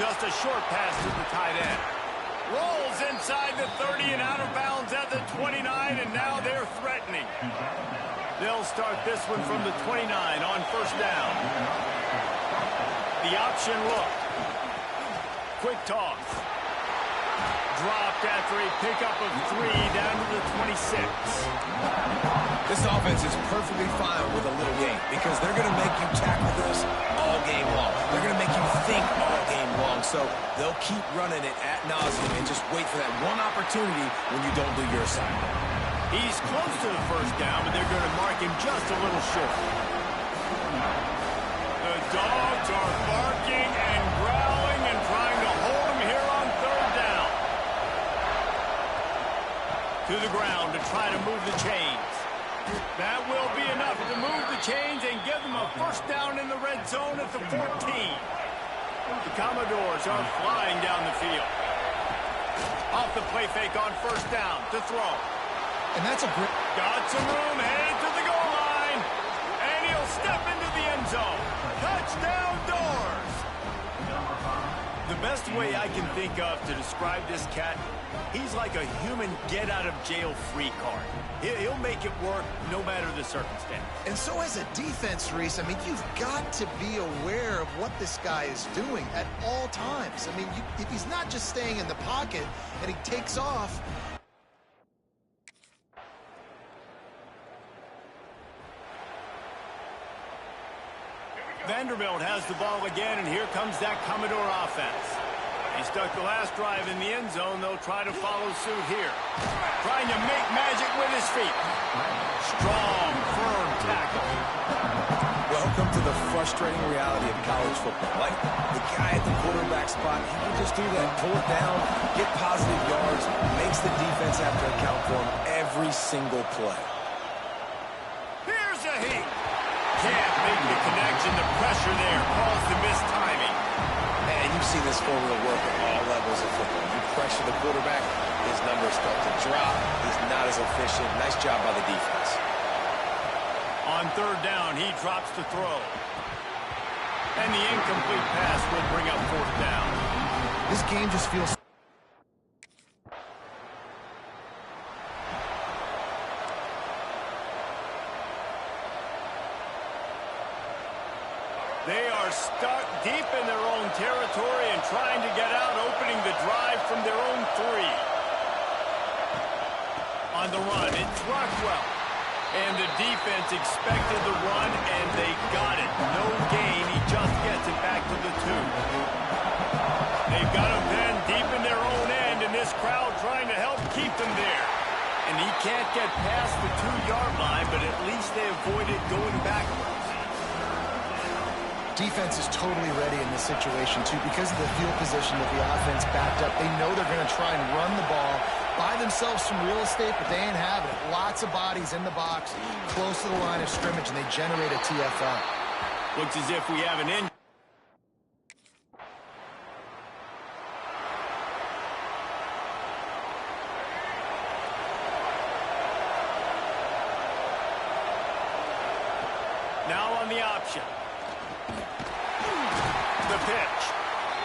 Just a short pass to the tight end. Rolls inside the 30 and out of bounds at the 29, and now they're threatening. They'll start this one from the 29 on first down. The option look. Quick toss. Dropped after a pickup of 3 down to the 26. This offense is perfectly fine with a little game because they're going to make you tackle this all game long. They're going to make you think all game long. So they'll keep running it ad nauseum and just wait for that one opportunity when you don't do your assignment. He's close to the first down, but they're going to mark him just a little short. The dogs are barking and growling and trying to hold him here on third down. To the ground to try to move the chains. That will be enough to move the chains and give them a first down in the red zone at the 14. The Commodores are flying down the field. Off the play fake on first down to throw. And that's a great... Got some room, headed to the goal line. And he'll step into the end zone. Touchdown Doors! The best way I can think of to describe this cat, he's like a human get-out-of-jail-free card. He'll make it work no matter the circumstance. And so as a defense, Reese, I mean, you've got to be aware of what this guy is doing at all times. I mean, if he's not just staying in the pocket and he takes off... Vanderbilt has the ball again, and here comes that Commodore offense. He stuck the last drive in the end zone. They'll try to follow suit here. Trying to make magic with his feet. Strong, firm tackle. Welcome to the frustrating reality of college football. Like, the guy at the quarterback spot, he can just do that. Pull it down, get positive yards, makes the defense have to account for him every single play. Here's a heat. Can't make the connection. The pressure there caused the missed timing. And you've seen this formula work at all levels of football. You pressure the quarterback, his numbers start to drop. He's not as efficient. Nice job by the defense. On third down, he drops the throw. And the incomplete pass will bring up fourth down. This game just feels... They are stuck deep in their own territory and trying to get out, opening the drive from their own 3. On the run, it's Rockwell. And the defense expected the run, and they got it. No gain. He just gets it back to the 2. They've got him then deep in their own end, and this crowd trying to help keep them there. And he can't get past the 2-yard line, but at least they avoided going backwards. Defense is totally ready in this situation, too, because of the field position that the offense backed up. They know they're going to try and run the ball, buy themselves some real estate, but they ain't having it. Lots of bodies in the box, close to the line of scrimmage, and they generate a TFL. Looks as if we have an in. Now on the option. The pitch.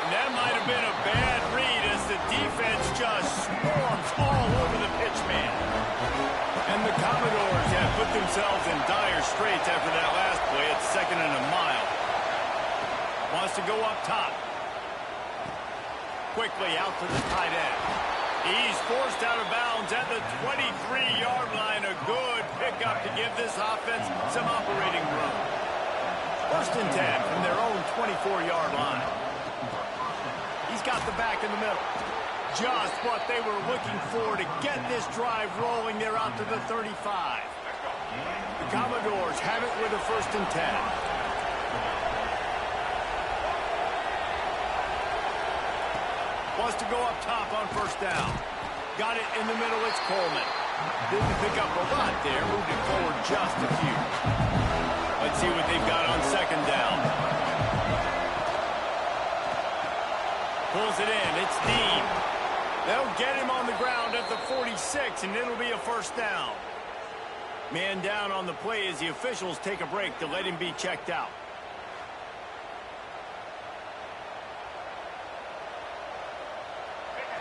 And that might have been a bad read as the defense just swarms all over the pitch man. And the Commodores have put themselves in dire straits after that last play at 2nd and a mile. Wants to go up top. Quickly out to the tight end. He's forced out of bounds at the 23-yard line. A good pickup to give this offense some operating room. 1st and 10 from their own 24-yard line. He's got the back in the middle. Just what they were looking for to get this drive rolling. They're out to the 35. The Commodores have it with a 1st and 10. Wants to go up top on 1st down. Got it in the middle. It's Coleman. Didn't pick up a lot there. Moved it forward just a few. Let's see what they've got on 2nd down. Pulls it in. It's Dean. They'll get him on the ground at the 46, and it'll be a 1st down. Man down on the play as the officials take a break to let him be checked out.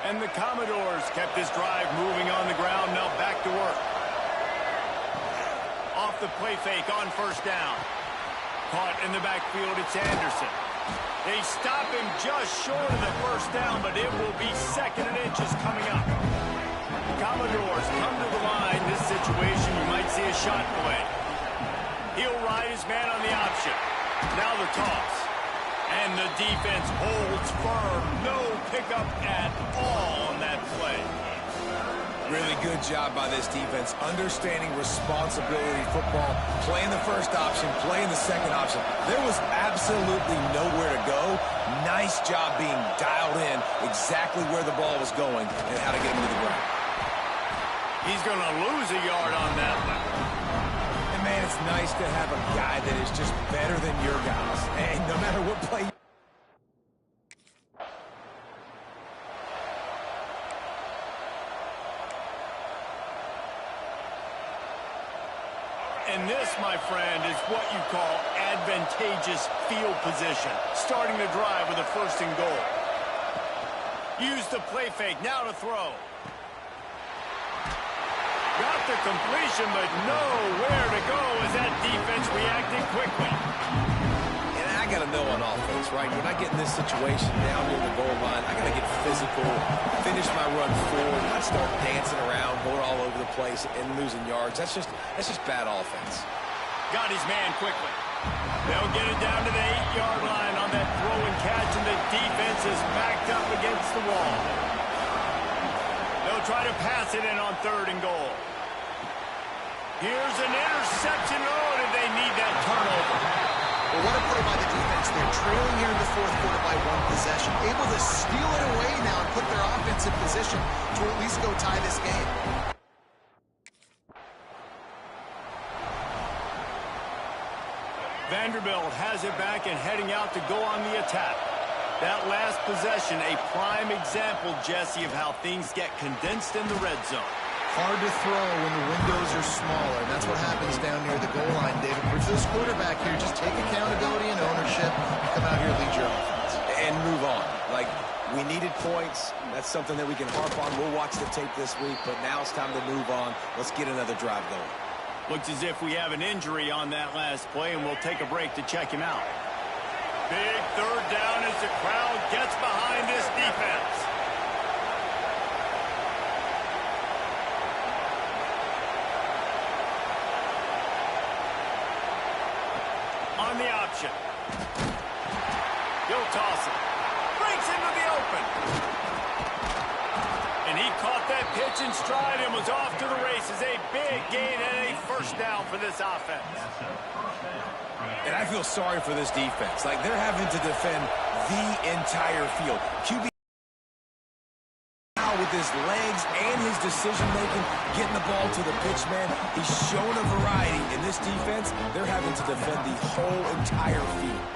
And the Commodores kept this drive moving on the ground. Now back to work. Off the play fake on 1st down. Caught in the backfield, it's Anderson. They stop him just short of the 1st down, but it will be 2nd and inches coming up. The Commodores come to the line. This situation, you might see a shot play. He'll ride his man on the option. Now the toss. And the defense holds firm. No pickup at all on that play. Really good job by this defense, understanding responsibility football, playing the 1st option, playing the 2nd option. There was absolutely nowhere to go. Nice job being dialed in exactly where the ball was going and how to get him to the ground. He's going to lose a yard on that one. man, it's nice to have a guy that is just better than your guys. And no matter what play. And this, my friend, is what you call advantageous field position. Starting the drive with a first and goal. Use the play fake, now to throw. Got the completion, but nowhere to go as that defense reacted quickly. And I got to know on offense, right? When I get in this situation down near the goal line, I got to get physical, finish my run forward, not start dancing around, going all over the place and losing yards. That's just bad offense. Got his man quickly. They'll get it down to the 8-yard line on that throw and catch, and the defense is backed up against the wall. They'll try to pass it in on 3rd and goal. Here's an interception. Oh, did they need that turnover? Well, what a play by the defense. They're trailing here in the 4th quarter by 1 possession. Able to steal it away now and put their offense in position to at least go tie this game. Vanderbilt has it back and heading out to go on the attack. That last possession, a prime example, Jesse, of how things get condensed in the red zone. Hard to throw when the windows are smaller, and that's what happens down near the goal line, David. For this quarterback here, just take accountability and ownership and come out here and lead your offense. And move on. Like, we needed points. That's something that we can harp on. We'll watch the tape this week, but now it's time to move on. Let's get another drive going. Looks as if we have an injury on that last play, and we'll take a break to check him out. Big 3rd down as the crowd gets behind this defense. On the option. He'll toss it. Breaks into the open. And he caught that pitch in stride and was off to the races. A big gain and a 1st down for this offense. And I feel sorry for this defense. Like, they're having to defend the entire field. QB now with his legs and his decision-making, getting the ball to the pitch man. He's shown a variety. In this defense, they're having to defend the whole entire field.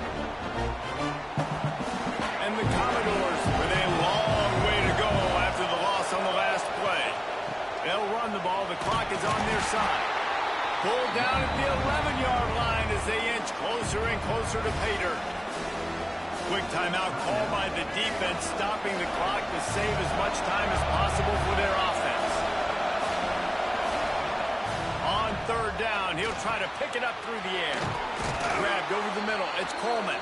And the Commodores with a long way to go after the loss on the last play. They'll run the ball. The clock is on their side. Pulled down at the 11-yard line as they inch closer and closer to pay dirt. Quick timeout called by the defense, stopping the clock to save as much time as possible for their offense. On 3rd down, he'll try to pick it up through the air. Grabbed over the middle. It's Coleman.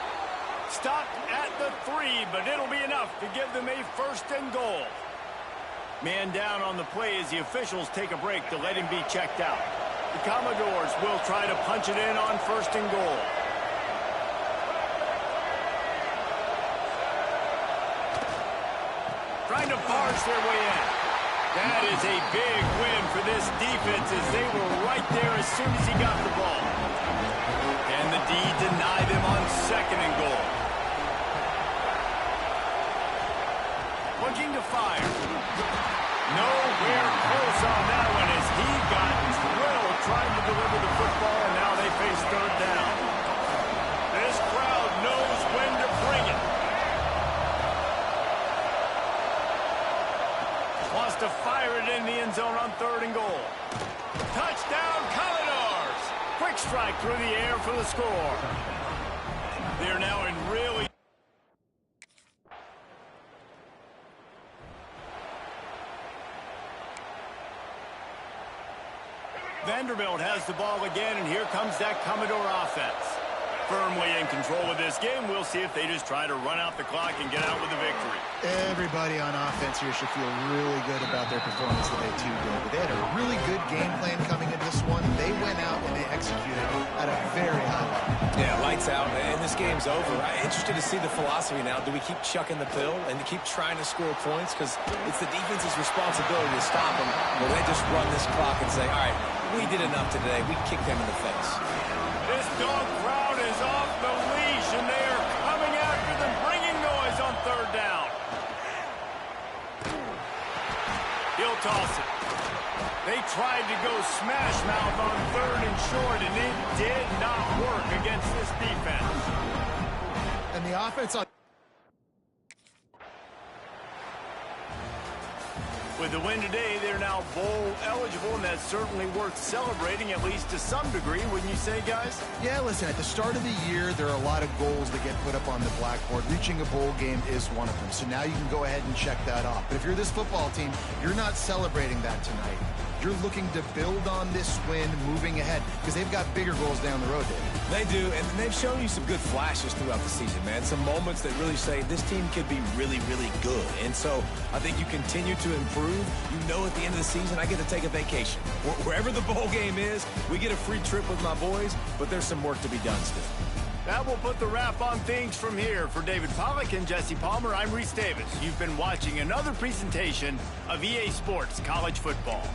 Stopped at the 3, but it'll be enough to give them a 1st and goal. Man down on the play as the officials take a break to let him be checked out. The Commodores will try to punch it in on 1st and goal. Trying to barge their way in. That is a big win for this defense as they were right there as soon as he got the ball. And the D denied them on 2nd and goal. Looking to fire. Nowhere close on that one as he got drilled trying to deliver the football, and now they face 3rd down. This crowd knows when to bring it. Wants to fire it in the end zone on 3rd and goal. Touchdown, Commodores! Quick strike through the air for the score. They're now in really... Vanderbilt has the ball again, and here comes that Commodore offense. Firmly in control of this game. We'll see if they just try to run out the clock and get out with the victory. Everybody on offense here should feel really good about their performance today, too, David. They had a really good game plan coming into this one. They went out and they executed at a very high level. Yeah, lights out, and this game's over. I'm interested to see the philosophy now. Do we keep chucking the pill and keep trying to score points? Because it's the defense's responsibility to stop them. Or they just run this clock and say, all right, we did enough today. We kicked them in the face. This dog crowd is off the leash, and they are coming after them, bringing noise on 3rd down. He'll toss it. They tried to go smash mouth on 3rd and short, and it did not work against this defense. And the offense on... With the win today, they're now bowl eligible, and that's certainly worth celebrating, at least to some degree, wouldn't you say, guys? Yeah, listen, at the start of the year, there are a lot of goals that get put up on the blackboard. Reaching a bowl game is one of them. So now you can go ahead and check that off. But if you're this football team, you're not celebrating that tonight. You're looking to build on this win moving ahead because they've got bigger goals down the road, David. They do, and they've shown you some good flashes throughout the season, man. Some moments that really say this team could be really, really good. And so I think you continue to improve. You know at the end of the season, I get to take a vacation. Wherever the bowl game is, we get a free trip with my boys, but there's some work to be done still. That will put the wrap on things from here. For David Pollack and Jesse Palmer, I'm Reese Davis. You've been watching another presentation of EA Sports College Football.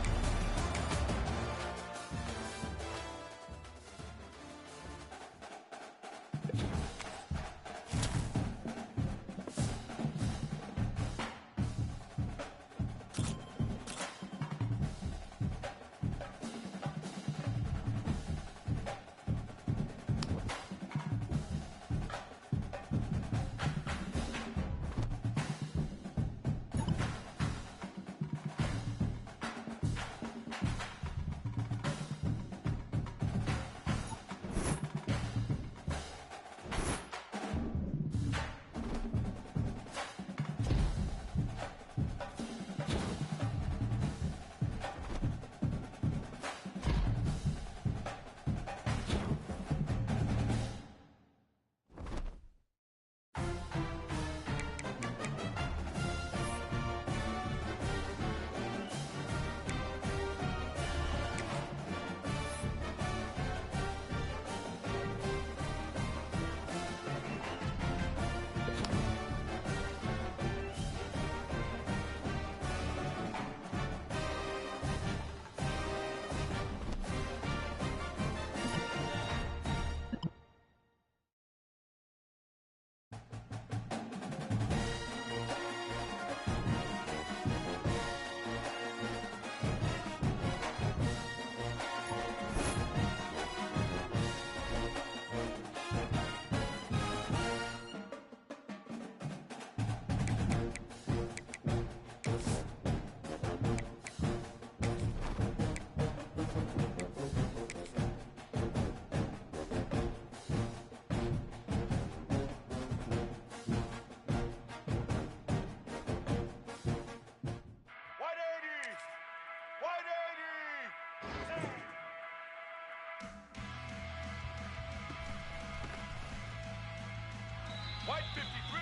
White 53.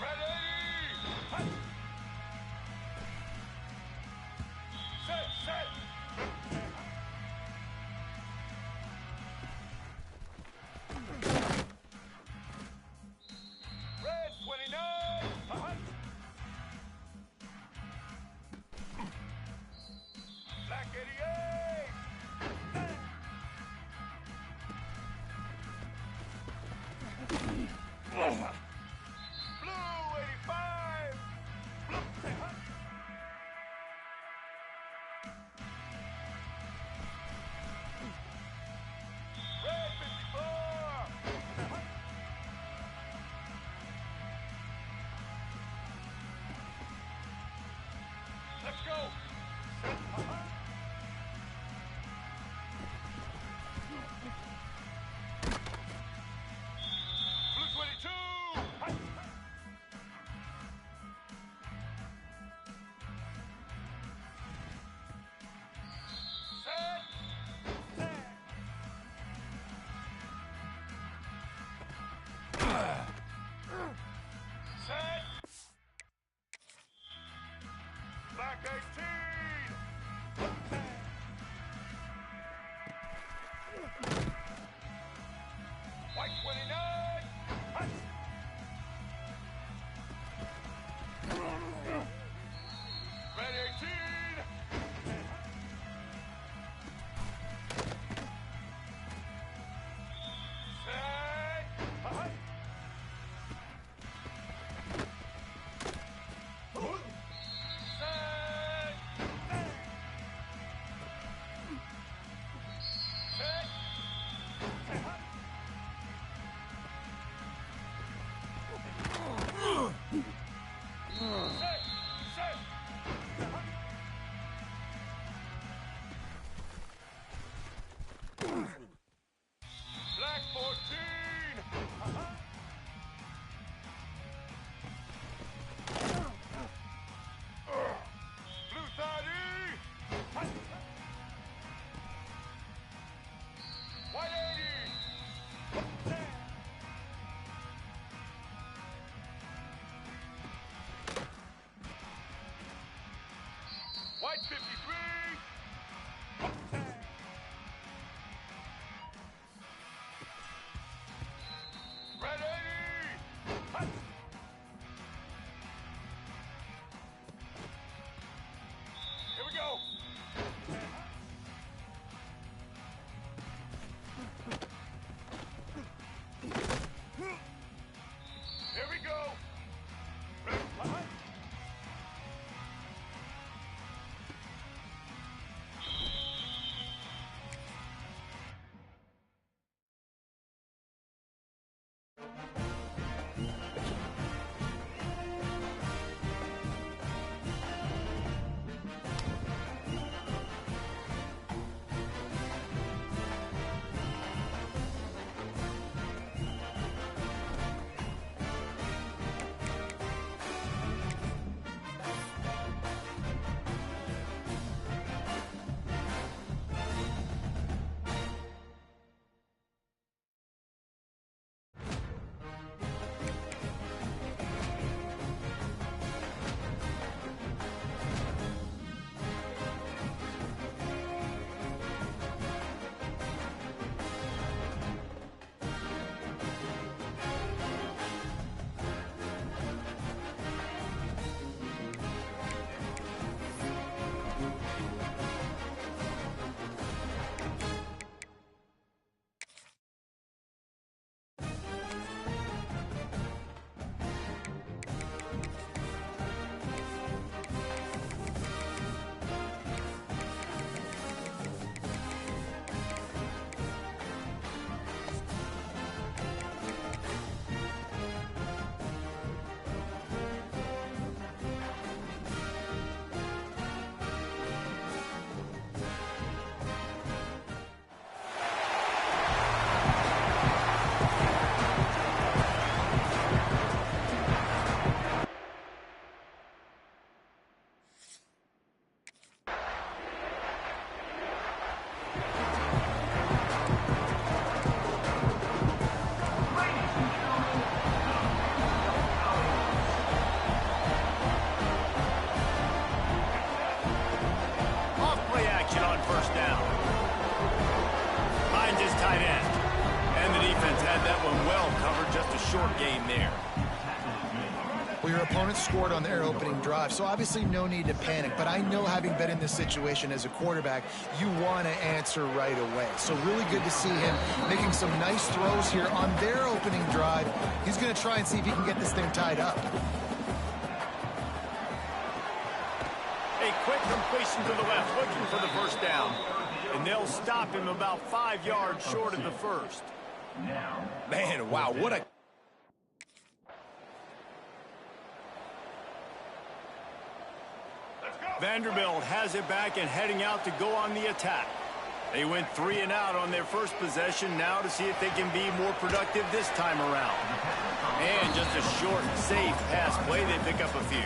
Ready. Hut. Set. Red 29. Hut. Black 88. Blue 85. Red 54. Let's go. Blue 22. Set. Black 18. short game there. Well, your opponent scored on their opening drive, so obviously no need to panic. But I know, having been in this situation as a quarterback, you want to answer right away. So really good to see him making some nice throws here on their opening drive. He's going to try and see if he can get this thing tied up. A quick completion to the left, looking for the first down. And they'll stop him about 5 yards short of the first. Man, wow, what a... Vanderbilt has it back and heading out to go on the attack. They went 3 and out on their first possession, now to see if they can be more productive this time around. And just a short, safe pass play, they pick up a few.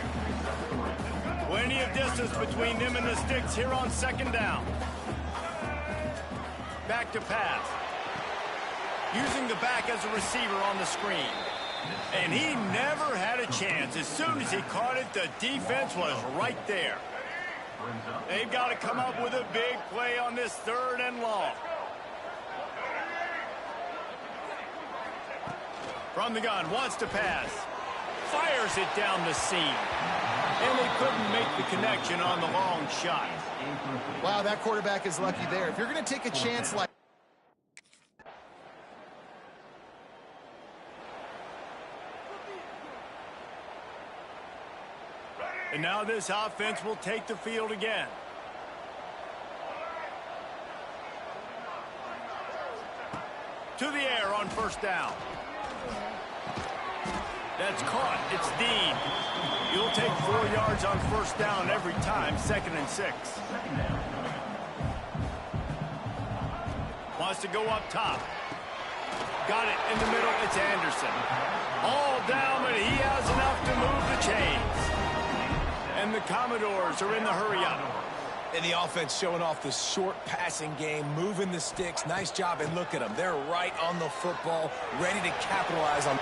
Plenty of distance between them and the sticks here on second down. Back to pass. Using the back as a receiver on the screen. And he never had a chance. As soon as he caught it, the defense was right there. They've got to come up with a big play on this 3rd and long. From the gun, wants to pass. Fires it down the seam. And they couldn't make the connection on the long shot. Wow, that quarterback is lucky there. If you're going to take a chance like... And now this offense will take the field again. To the air on first down. That's caught. It's Dean. You'll take 4 yards on first down every time, 2nd and 6. Wants to go up top. Got it in the middle. It's Anderson. All down, but he has enough to move the chains. And the Commodores are in the hurry-up. And the offense showing off this short passing game, moving the sticks. Nice job, and look at them. They're right on the football, ready to capitalize on...